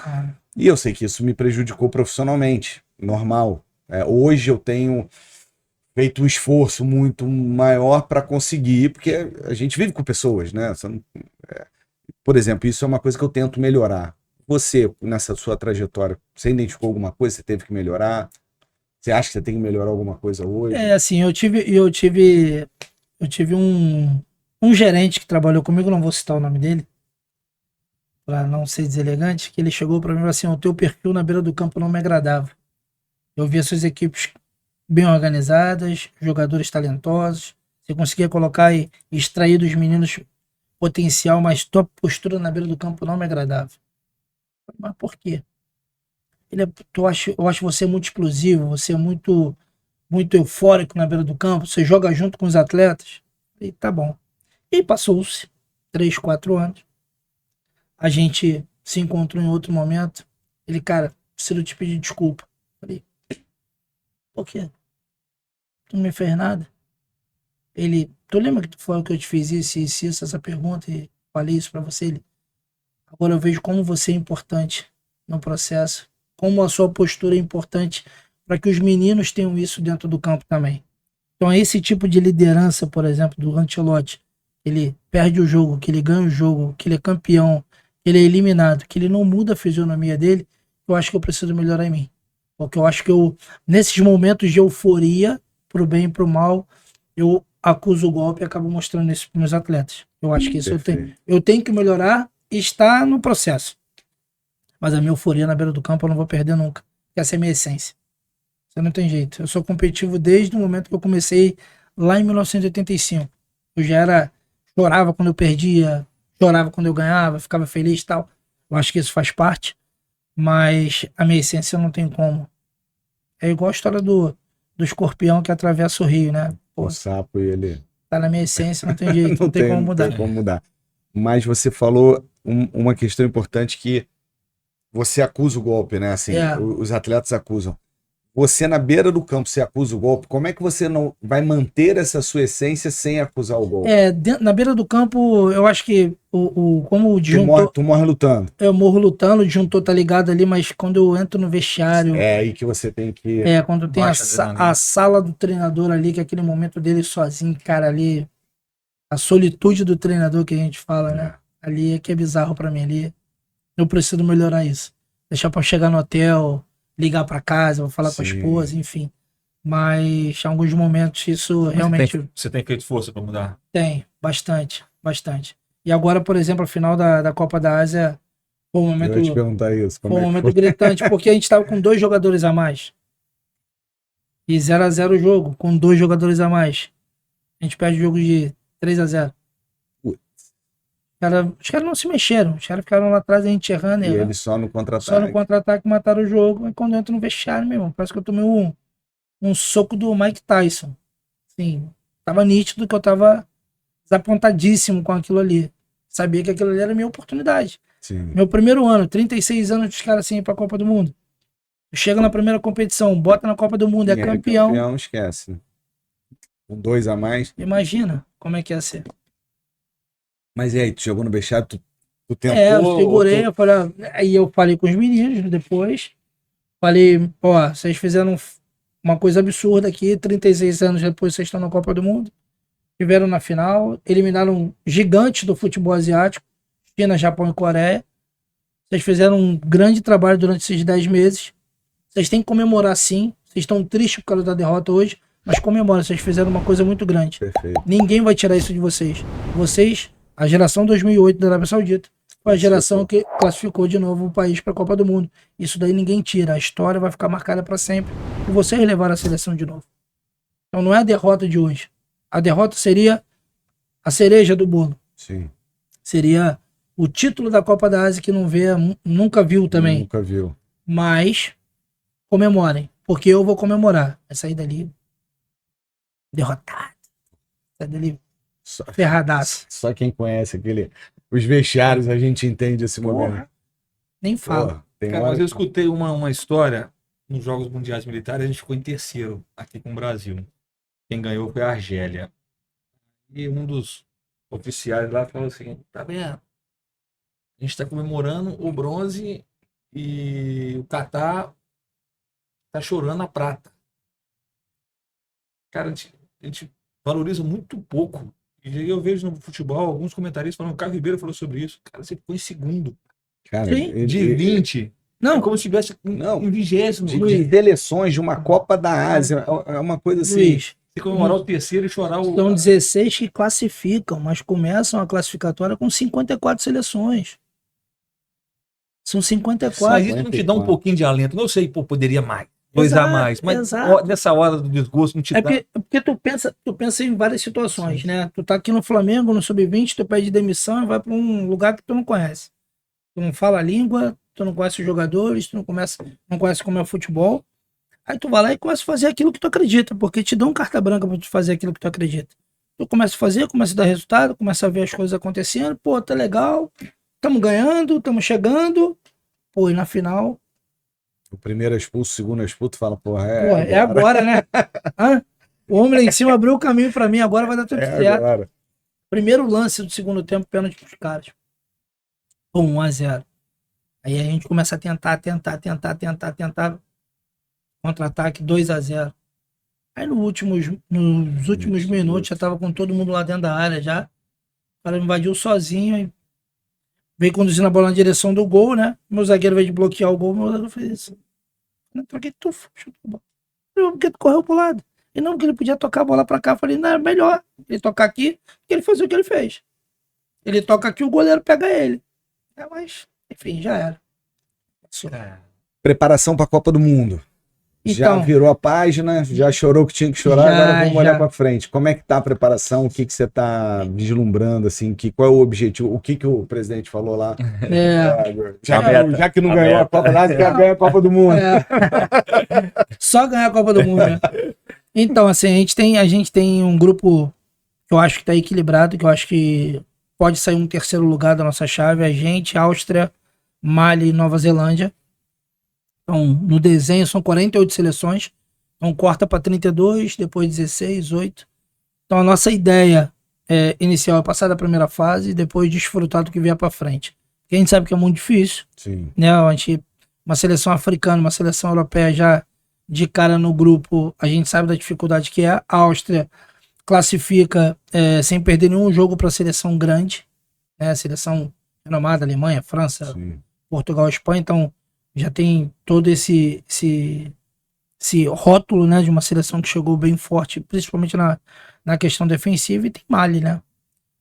E eu sei que isso me prejudicou profissionalmente, normal. Hoje eu tenho feito um esforço muito maior para conseguir, porque a gente vive com pessoas, né? Por exemplo, isso é uma coisa que eu tento melhorar. Você, nessa sua trajetória, você identificou alguma coisa que você teve que melhorar? Você acha que você tem que melhorar alguma coisa hoje? Assim, eu tive um gerente que trabalhou comigo, não vou citar o nome dele, para não ser deselegante, que ele chegou para mim e falou assim: o teu perfil na beira do campo não me agradava. Eu via suas equipes bem organizadas, jogadores talentosos, você conseguia colocar e extrair dos meninos potencial, mas tua postura na beira do campo não me agradava. Mas por quê? Eu acho você muito explosivo, você é muito eufórico na beira do campo, você joga junto com os atletas. E tá bom. E passou-se 3, 4 anos. A gente se encontrou em outro momento. Ele, cara, preciso te pedir desculpa. Falei, por quê? Tu não me fez nada? Ele, tu lembra que tu falou que eu te fiz isso, essa pergunta e falei isso pra você? Ele, agora eu vejo como você é importante no processo, como a sua postura é importante para que os meninos tenham isso dentro do campo também. Então esse tipo de liderança, por exemplo, do Ancelotti, ele perde o jogo, que ele ganha o jogo, que ele é campeão, que ele é eliminado, que ele não muda a fisionomia dele, eu acho que eu preciso melhorar em mim. Porque eu acho que nesses momentos de euforia, pro bem e pro mal, eu acuso o golpe e acabo mostrando isso para meus atletas. Eu acho que isso eu tenho que melhorar e está no processo. Mas a minha euforia na beira do campo eu não vou perder nunca. Essa é a minha essência. Você não tem jeito. Eu sou competitivo desde o momento que eu comecei lá em 1985. Eu chorava quando eu perdia, chorava quando eu ganhava, ficava feliz e tal. Eu acho que isso faz parte. Mas a minha essência eu não tem como. É igual a história do escorpião que atravessa o rio, né? Pô, o sapo e ele... Tá na minha essência, não tem jeito, não tem como mudar. Não tem como mudar. Mas você falou uma questão importante que você acusa o golpe, né? Assim, os atletas acusam. Você na beira do campo, você acusa o golpe. Como é que você não vai manter essa sua essência sem acusar o golpe? Na beira do campo, eu acho que como o disjuntor... Tu morre lutando. Eu morro lutando, o disjuntor tá ligado ali, mas quando eu entro no vestiário... É aí que você tem que... quando tem a sala do treinador ali, que é aquele momento dele sozinho, cara, ali... A solitude do treinador que a gente fala, né? Ali é que é bizarro pra mim, ali... Eu preciso melhorar isso. Deixar pra chegar no hotel, ligar pra casa, vou falar com a esposa, enfim. Mas em alguns momentos isso realmente... Você tem feito força pra mudar? Tem, bastante. E agora, por exemplo, a final da Copa da Ásia foi um momento... Eu ia te perguntar isso. Foi um momento gritante, porque a gente tava com 2 jogadores a mais. E 0-0 o jogo, com 2 jogadores a mais. A gente perde o jogo de 3-0. Os caras não se mexeram. Os caras ficaram lá atrás, a gente errando. E eles só no contra-ataque. Só no contra-ataque mataram o jogo. E quando eu entro no vestiário, meu irmão, parece que eu tomei um soco do Mike Tyson. Assim, tava nítido que eu tava desapontadíssimo com aquilo ali. Sabia que aquilo ali era a minha oportunidade. Sim. Meu primeiro ano, 36 anos dos caras assim ir pra Copa do Mundo. Chega na primeira competição, bota na Copa do Mundo, é campeão. Campeão, esquece. Com 2 a mais. Imagina como é que ia ser. Mas e aí, tu chegou no vestiário, Tu tentou, Eu segurei, ou eu falei, aí eu falei com os meninos depois. Falei, ó, vocês fizeram uma coisa absurda aqui, 36 anos depois vocês estão na Copa do Mundo. Estiveram na final, eliminaram gigantes do futebol asiático, China, Japão e Coreia. Vocês fizeram um grande trabalho durante esses 10 meses. Vocês têm que comemorar sim. Vocês estão tristes por causa da derrota hoje, mas comemora, vocês fizeram uma coisa muito grande. Perfeito. Ninguém vai tirar isso de vocês. Vocês, a geração 2008 da Arábia Saudita, foi a geração que classificou de novo o país para a Copa do Mundo. Isso daí ninguém tira. A história vai ficar marcada para sempre. E vocês levaram a seleção de novo. Então não é a derrota de hoje. A derrota seria a cereja do bolo. Sim. Seria o título da Copa da Ásia que não vê, nunca viu também. Nunca viu. Mas comemorem. Porque eu vou comemorar. Vai sair dali derrotado. Sair dali ferradaço. Só quem conhece os vestiários a gente entende esse momento. Porra. Nem fala. Tem Cara, hora mas eu que- escutei uma história nos Jogos Mundiais Militares, a gente ficou em terceiro aqui com o Brasil. Quem ganhou foi a Argélia. E um dos oficiais lá falou assim, tá vendo? A gente está comemorando o bronze e o Catar tá chorando a prata. Cara, a gente valoriza muito pouco. E eu vejo no futebol alguns comentaristas falando, o Caio Ribeiro falou sobre isso. Cara, você ficou em segundo. Cara, Sim. De 20. Não, É como se estivesse Não. em 20º. de seleções de uma Copa da Ásia. É uma coisa assim. Luiz, Você comemorar o terceiro e chorar o. são 16 que classificam, mas começam a classificatória com 54 seleções. São 54. Mas isso não te dá um 54. pouquinho de alento. Não sei, pô, poderia mais. Dois a Exato, mais. Mas exato. ó, nessa hora do desgosto não te É dá. porque tu pensa em várias situações, né? Tu tá aqui no Flamengo, no Sub-20, tu pede demissão e vai pra um lugar que tu não conhece. Tu não fala a língua, tu não conhece os jogadores, tu não conhece como é o futebol. Aí tu vai lá e começa a fazer aquilo que tu acredita, porque te dão carta branca pra tu fazer aquilo que tu acredita. Tu começa a fazer, começa a dar resultado, começa a ver as coisas acontecendo, pô, tá legal, tamo ganhando, tamo chegando, pô, e na final, O primeiro é expulso, o segundo é expulso, tu fala, porra, pô, é agora, né? Hã? O homem lá em cima abriu o caminho pra mim, agora vai dar tudo É certo. agora. Primeiro lance do segundo tempo, pênalti pros caras. Pô, 1-0. Aí a gente começa a tentar. Contra-ataque 2-0. Aí nos últimos minutos já tava com todo mundo lá dentro da área já. O cara invadiu sozinho e veio conduzindo a bola na direção do gol, né? Meu zagueiro veio de bloquear o gol, meu zagueiro fez isso. Por que tu chutou a bola? Porque tu correu pro lado. E não, porque ele podia tocar a bola pra cá. Eu falei, não, é melhor ele tocar aqui que ele fazer o que ele fez. Ele toca aqui, o goleiro pega ele. É, mas, enfim, já era. Preparação pra Copa do Mundo. Já Então, virou a página, já chorou que tinha que chorar, Já, agora vamos olhar já. pra frente. Como é que tá a preparação? O que que você tá vislumbrando, assim? Qual é o objetivo? O que que o presidente falou lá? Já que não A ganhou a meta. Copa da Ásia, quer ganhar a Copa do Mundo. É. Só ganhar a Copa do Mundo, né? Então, assim, a gente tem um grupo que eu acho que tá equilibrado, que eu acho que pode sair um terceiro lugar da nossa chave. A gente, Áustria, Mali e Nova Zelândia. Então, no desenho são 48 seleções. Então, corta para 32, depois 16, 8. Então, a nossa ideia inicial é passar da primeira fase e depois desfrutar do que vier para frente. Porque a gente sabe que é muito difícil, Sim. né? Uma seleção africana, uma seleção europeia já de cara no grupo, a gente sabe da dificuldade que é. A Áustria classifica sem perder nenhum jogo para a seleção grande, né? Seleção renomada, Alemanha, França, Sim. Portugal, Espanha. Então já tem todo esse rótulo, né, de uma seleção que chegou bem forte, principalmente na questão defensiva. E tem Mali, né?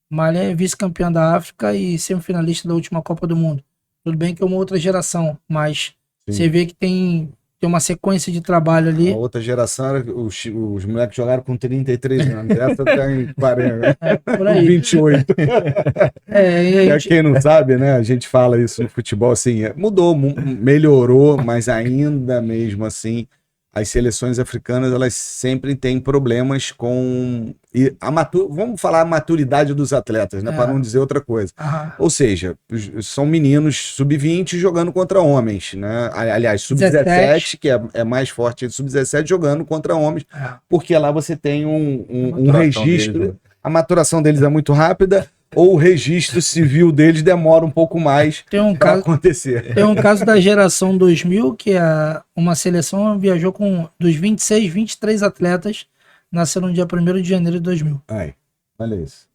Mali é vice-campeã da África e semifinalista da última Copa do Mundo. Tudo bem que é uma outra geração, mas Sim. você vê que tem uma sequência de trabalho ali. A outra geração era os moleques jogaram com 33 anos. Essa tá em 40, Por com aí. 28. E a gente- Quem não sabe, né? A gente fala isso no futebol, assim, mudou, melhorou, mas ainda mesmo assim, as seleções africanas, elas sempre têm problemas com vamos falar a maturidade dos atletas, né? Para não dizer outra coisa. Aham. Ou seja, são meninos sub-20 jogando contra homens, né? Aliás, sub-17, 17. que é mais forte, sub-17 jogando contra homens, É. porque lá você tem um maturação registro. deles, né? A maturação deles é muito rápida. ou o registro civil deles demora um pouco mais Tem um para caso, acontecer. tem um caso da geração 2000, que uma seleção viajou com dos 26, 23 atletas, nasceram no dia 1º de janeiro de 2000. Aí, olha isso.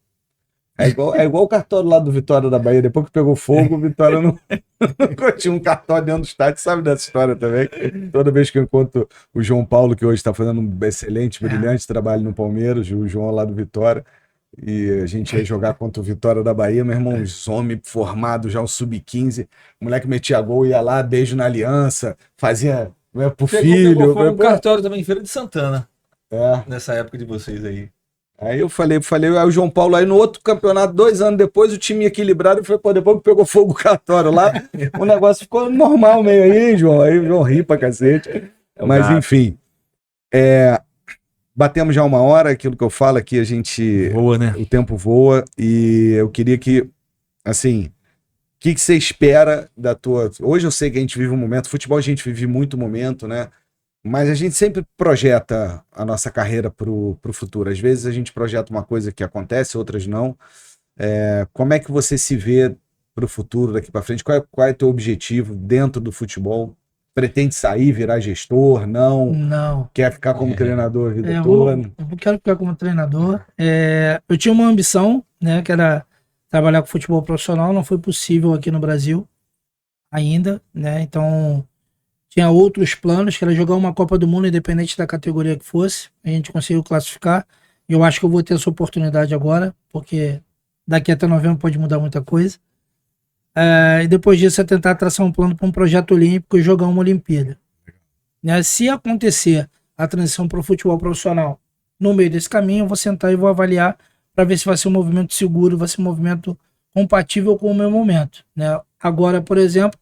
É igual o cartório lá do Vitória da Bahia. Depois que pegou fogo, o Vitória não tinha um cartório dentro do estádio. Sabe dessa história também? Toda vez que eu encontro o João Paulo, que hoje está fazendo um excelente, brilhante trabalho no Palmeiras, o João lá do Vitória, e a gente ia jogar contra o Vitória da Bahia, meu irmão, os homens formados já, o sub-15, o moleque metia gol, ia lá, beijo na aliança, fazia pro filho. Pegou fogo, um cartório também em Feira de Santana, É. nessa época de vocês aí. Aí eu falei, aí o João Paulo, aí no outro campeonato, 2 anos depois, o time equilibrado, eu falei, pô, depois que pegou fogo o cartório lá, o negócio ficou normal meio aí, João. Aí o João ri pra cacete. Mas enfim, batemos já 1 hora, aquilo que eu falo aqui, a gente... Boa, né? O tempo voa e eu queria que, assim, o que você espera da tua... Hoje eu sei que a gente vive um momento, futebol a gente vive muito momento, né? Mas a gente sempre projeta a nossa carreira pro futuro. Às vezes a gente projeta uma coisa que acontece, outras não. Como é que você se vê pro futuro daqui para frente? Qual é o teu objetivo dentro do futebol? Pretende sair, virar gestor? Não? Não. Quer ficar como treinador a vida Eu toda? quero ficar como treinador. Eu tinha uma ambição, né, que era trabalhar com futebol profissional. Não foi possível aqui no Brasil ainda, né? Então tinha outros planos, que era jogar uma Copa do Mundo, independente da categoria que fosse. A gente conseguiu classificar. E eu acho que eu vou ter essa oportunidade agora, porque daqui até novembro pode mudar muita coisa. E depois disso é tentar traçar um plano para um projeto olímpico e jogar uma Olimpíada. Né? Se acontecer a transição para o futebol profissional no meio desse caminho, eu vou sentar e vou avaliar para ver se vai ser um movimento seguro, vai ser um movimento compatível com o meu momento. Né? Agora, por exemplo,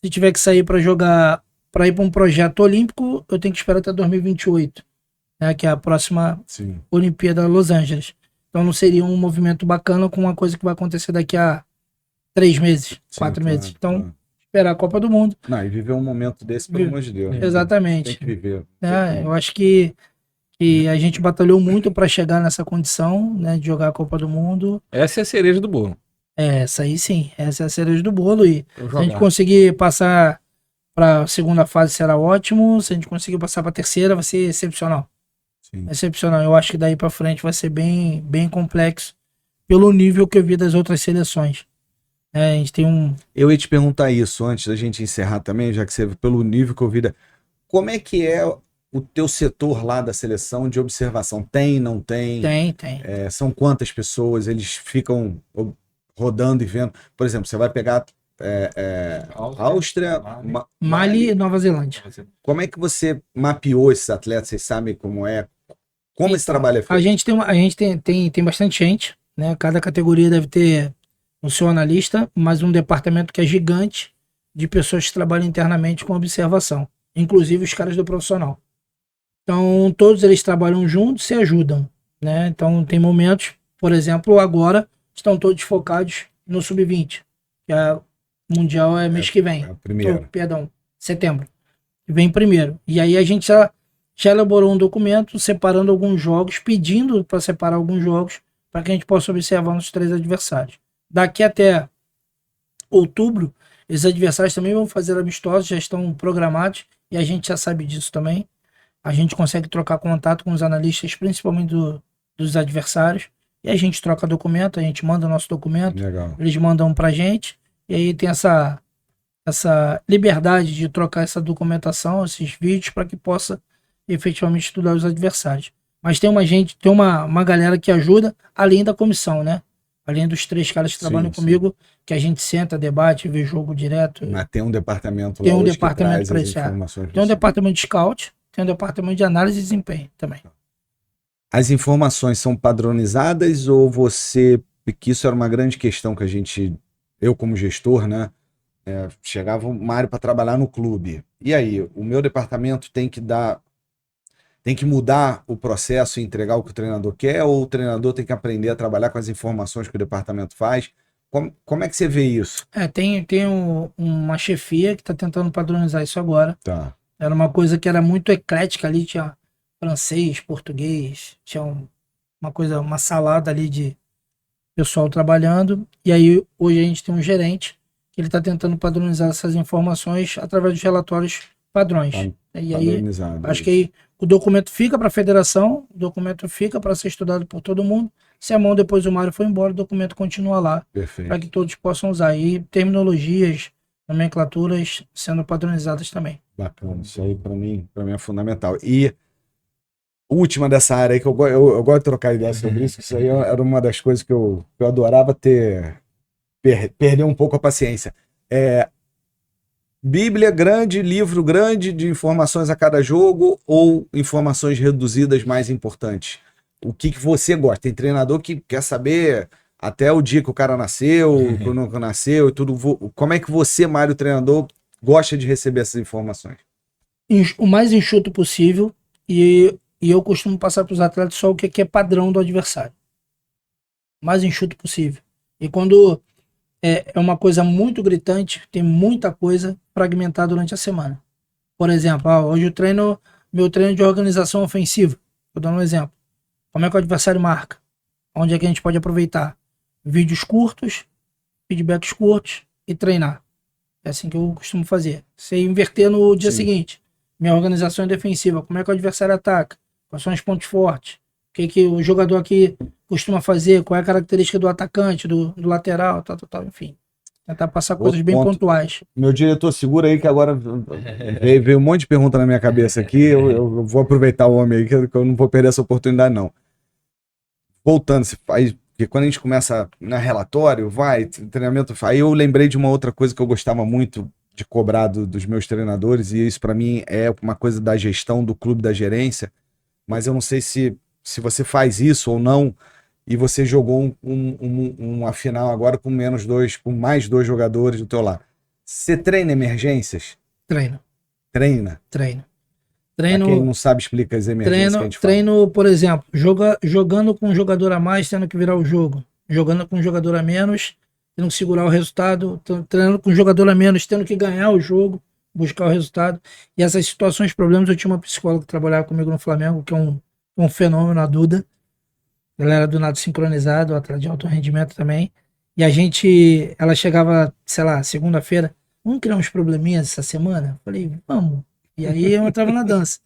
se tiver que sair para jogar, para ir para um projeto olímpico, eu tenho que esperar até 2028, né? Que é a próxima Olimpíada Los Angeles. Então não seria um movimento bacana com uma coisa que vai acontecer daqui a 3 meses, 4 meses. Então, esperar a Copa do Mundo. Não, e viver um momento desse, pelo amor de Deus. Exatamente. Tem que viver. Eu acho que a gente batalhou muito para chegar nessa condição, né, de jogar a Copa do Mundo. Essa é a cereja do bolo. Essa aí sim, essa é a cereja do bolo. E Vou se a gente jogar. conseguir passar para a segunda fase, será ótimo. Se a gente conseguir passar para a terceira, vai ser excepcional. Sim. Excepcional. Eu acho que daí para frente vai ser bem, bem complexo pelo nível que eu vi das outras seleções. A gente tem um... Eu ia te perguntar isso antes da gente encerrar também, já que você, pelo nível que eu vi. Como é que é o teu setor lá da seleção de observação? Tem, não tem? Tem. São quantas pessoas? Eles ficam rodando e vendo? Por exemplo, você vai pegar Áustria, Mali e Nova Zelândia. Como é que você mapeou esses atletas? Vocês sabem como é? Como esse trabalho é feito? A gente tem bastante gente, né? Cada categoria deve ter o seu analista, mas um departamento que é gigante de pessoas que trabalham internamente com observação, inclusive os caras do profissional. Então, todos eles trabalham juntos e se ajudam, né? Então, tem momentos, por exemplo, agora estão todos focados no Sub-20, que o Mundial é mês que vem. Primeiro. Perdão, setembro. Vem primeiro. E aí a gente já elaborou um documento separando alguns jogos, pedindo para separar alguns jogos para que a gente possa observar nos 3 adversários. Daqui até outubro, esses adversários também vão fazer amistosos, já estão programados e a gente já sabe disso também. A gente consegue trocar contato com os analistas, principalmente dos adversários, e a gente troca documento, a gente manda o nosso documento, Legal. eles mandam pra gente, e aí tem essa liberdade de trocar essa documentação, esses vídeos, para que possa efetivamente estudar os adversários. Mas tem uma galera que ajuda, além da comissão, né? Além dos 3 caras que trabalham comigo, que a gente senta, debate, vê jogo direto. Mas tem um departamento Tem lá um hoje departamento que para traz isso. as informações. Tem um departamento de scout, tem um departamento de análise e desempenho também. As informações são padronizadas ou você... Porque isso era uma grande questão que eu como gestor, né? Chegava o Mário para trabalhar no clube. E aí, o meu departamento tem que mudar o processo e entregar o que o treinador quer, ou o treinador tem que aprender a trabalhar com as informações que o departamento faz? Como é que você vê isso? Tem uma chefia que está tentando padronizar isso agora. Tá. Era uma coisa que era muito eclética ali, tinha francês, português, tinha uma salada ali de pessoal trabalhando, e aí hoje a gente tem um gerente que ele está tentando padronizar essas informações através dos relatórios padrões. E aí, Padronizado, acho isso. que aí o documento fica para a federação, o documento fica para ser estudado por todo mundo. Se a mão depois do Mário foi embora, o documento continua lá, Perfeito. para que todos possam usar. E terminologias, nomenclaturas sendo padronizadas também. Bacana, isso aí para mim é fundamental. E última dessa área aí, que eu gosto de trocar ideia sobre isso, que isso aí era uma das coisas que eu adorava perder um pouco a paciência. Bíblia grande, livro grande de informações a cada jogo ou informações reduzidas mais importantes? O que você gosta? Tem treinador que quer saber até o dia que o cara nasceu, quando nasceu e tudo. Como é que você, Mário, treinador, gosta de receber essas informações? O mais enxuto possível, e eu costumo passar para os atletas só o que é padrão do adversário. O mais enxuto possível. E quando é uma coisa muito gritante, tem muita coisa fragmentada durante a semana. Por exemplo, hoje meu treino de organização ofensiva. Vou dar um exemplo. Como é que o adversário marca? Onde é que a gente pode aproveitar? Vídeos curtos, feedbacks curtos e treinar. É assim que eu costumo fazer. Você inverter no dia seguinte. Minha organização é defensiva. Como é que o adversário ataca? Quais são os pontos fortes? O que o jogador aqui costuma fazer? Qual é a característica do atacante, do lateral, tal, enfim. Tentar passar coisas bem pontuais. Meu diretor, segura aí que agora veio um monte de pergunta na minha cabeça aqui. Eu vou aproveitar o homem aí, que eu não vou perder essa oportunidade, não. Voltando, porque quando a gente começa na relatório, treinamento, aí eu lembrei de uma outra coisa que eu gostava muito de cobrar dos meus treinadores, e isso para mim é uma coisa da gestão do clube, da gerência, mas eu não sei se você faz isso ou não, e você jogou uma final agora com mais dois jogadores do teu lado. Você treina emergências? Treino. Treina? Treino. Pra quem não sabe, explica as emergências que a gente fala. Treino, por exemplo, jogando com um jogador a mais, tendo que virar o jogo. Jogando com um jogador a menos, tendo que segurar o resultado. Treinando com um jogador a menos, tendo que ganhar o jogo, buscar o resultado. E essas situações, problemas, eu tinha uma psicóloga que trabalhava comigo no Flamengo, que é um fenômeno, a Duda. Ela era do nado sincronizado, atleta de alto rendimento também. E ela chegava, sei lá, segunda-feira, vamos criar uns probleminhas essa semana? Eu falei, vamos. E aí eu entrava na dança.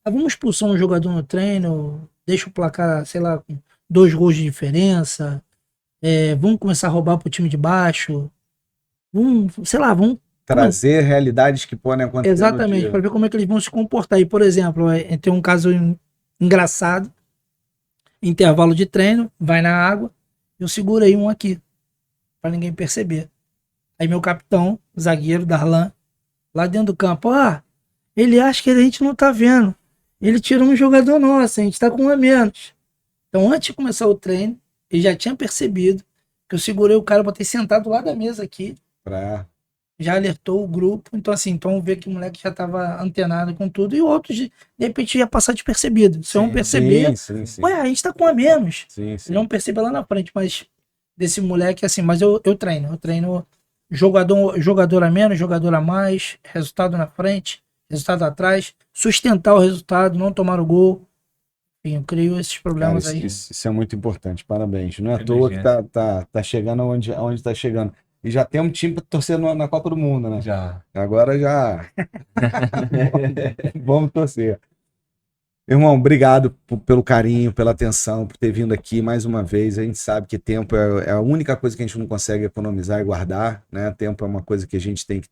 Vamos expulsar um jogador no treino, deixa o placar, sei lá, com 2 gols de diferença. Vamos começar a roubar pro time de baixo. Vamos trazer realidades que podem acontecer. Exatamente, para ver como é que eles vão se comportar. E, por exemplo, tem um caso engraçado. Intervalo de treino, vai na água, eu segurei um aqui, para ninguém perceber. Aí meu capitão, zagueiro, Darlan, lá dentro do campo, ele acha que a gente não tá vendo. Ele tirou um jogador nosso, a gente tá com um a menos. Então, antes de começar o treino, ele já tinha percebido que eu segurei o cara, botei sentado lá da mesa aqui. Já alertou o grupo. Então, assim, ver que o moleque já tava antenado com tudo. E outros, de repente, ia passar despercebido. Se vão perceber, a gente tá com um a menos. Eles vão perceber lá na frente, mas desse moleque, assim, mas eu treino. Eu treino jogador a menos, jogador a mais, resultado na frente, resultado atrás, sustentar o resultado, não tomar o gol. Enfim, eu crio esses problemas. Cara, isso é muito importante, parabéns. Não é à toa que tá chegando onde tá chegando. E já tem um time para torcer na Copa do Mundo, né? Já. Agora já. Vamos torcer. Irmão, obrigado pelo carinho, pela atenção, por ter vindo aqui mais uma vez. A gente sabe que tempo é a única coisa que a gente não consegue economizar e guardar, né? Tempo é uma coisa que a gente tem que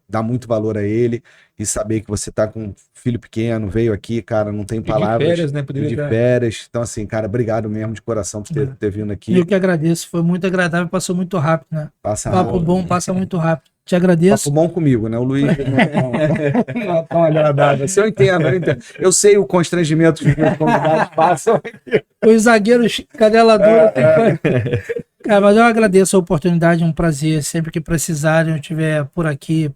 dar muito valor a ele e saber que você tá com um filho pequeno, veio aqui, cara, não tem palavras. De férias, né? De férias. Então, assim, cara, obrigado mesmo de coração por ter vindo aqui. Eu que agradeço, foi muito agradável, passou muito rápido, né? Papo bom, passa muito rápido. Te agradeço. Papo bom comigo, né? O Luiz não é tão agradável. Eu entendo. Eu sei o constrangimento que os meus convidados passam. Os zagueiros canela dura. Cara, mas eu agradeço a oportunidade, é um prazer. Sempre que precisarem, eu estiver por aqui,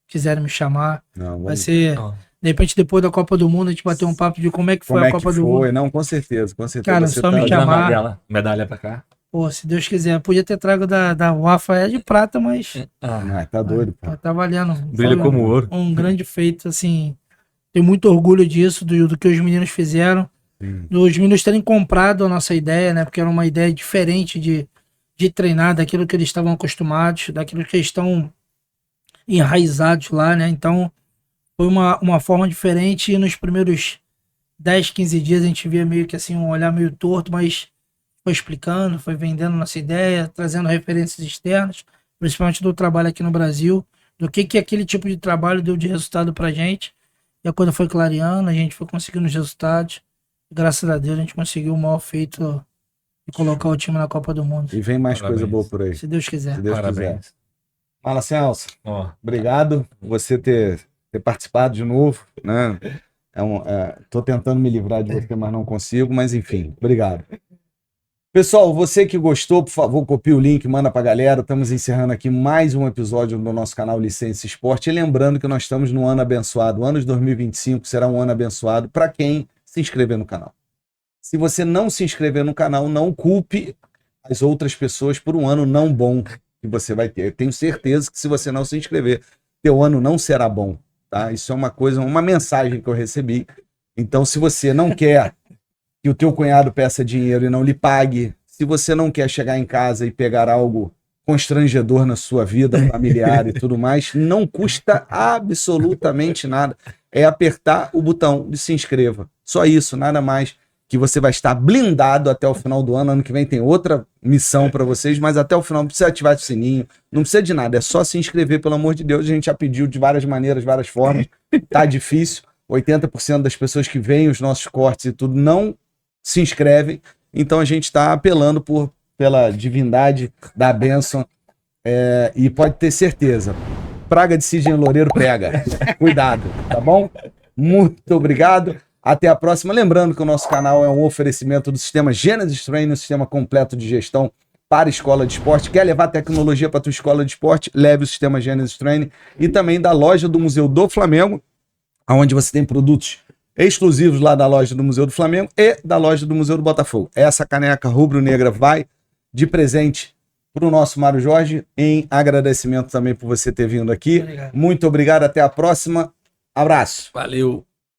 quiserem me chamar. Vai ser, de repente, depois da Copa do Mundo, a gente bater um papo de como é que foi a Copa do Mundo. Não, com certeza. Cara, só me chamar. Medalha pra cá. Pô, se Deus quiser, podia ter trago da UEFA de prata, mas... tá doido, pô. Tá valendo. Brilha como ouro. Um grande feito, assim. Tenho muito orgulho disso, do que os meninos fizeram. Os meninos terem comprado a nossa ideia, né? Porque era uma ideia diferente de de treinar, daquilo que eles estavam acostumados, daquilo que eles estão enraizados lá, né? Então, foi uma forma diferente e nos primeiros 10, 15 dias a gente via meio que assim, um olhar meio torto, mas foi explicando, foi vendendo nossa ideia, trazendo referências externas, principalmente do trabalho aqui no Brasil, do que aquele tipo de trabalho deu de resultado pra gente. E a coisa foi clareando, a gente foi conseguindo os resultados. Graças a Deus a gente conseguiu o maior feito de colocar o time na Copa do Mundo. E vem mais Parabéns. coisa boa por aí. Se Deus quiser. Se Deus quiser. Parabéns. Fala, Celso. Ó, Obrigado por você ter participado de novo, né? Tô tentando me livrar de você, mas não consigo, mas enfim, obrigado. Pessoal, você que gostou, por favor, copie o link, manda pra galera. Estamos encerrando aqui mais um episódio do nosso canal Licença Esporte. E lembrando que nós estamos no ano abençoado. O ano de 2025 será um ano abençoado para quem se inscrever no canal. Se você não se inscrever no canal, não culpe as outras pessoas por um ano não bom que você vai ter. Eu tenho certeza que se você não se inscrever, teu ano não será bom, tá? Isso é uma mensagem que eu recebi. Então, se você não quer que o teu cunhado peça dinheiro e não lhe pague, se você não quer chegar em casa e pegar algo constrangedor na sua vida familiar e tudo mais, não custa absolutamente nada. É apertar o botão de se inscreva. Só isso, nada mais, que você vai estar blindado até o final do ano. Ano que vem tem outra missão para vocês, mas até o final não precisa ativar o sininho, não precisa de nada, é só se inscrever, pelo amor de Deus. A gente já pediu de várias maneiras, várias formas, tá difícil. 80% das pessoas que veem os nossos cortes e tudo não se inscrevem, então a gente está apelando pela divindade da bênção, e pode ter certeza, praga de Sidney Loureiro pega, cuidado, tá bom? Muito obrigado, até a próxima. Lembrando que o nosso canal é um oferecimento do sistema Genesis Training, um sistema completo de gestão para a escola de esporte. Quer levar tecnologia para a tua escola de esporte? Leve o sistema Genesis Training, e também da loja do Museu do Flamengo, onde você tem produtos exclusivos lá da loja do Museu do Flamengo e da loja do Museu do Botafogo. Essa caneca rubro-negra vai de presente para o nosso Mário Jorge, em agradecimento também por você ter vindo aqui. Obrigado. Muito obrigado, até a próxima. Abraço. valeu.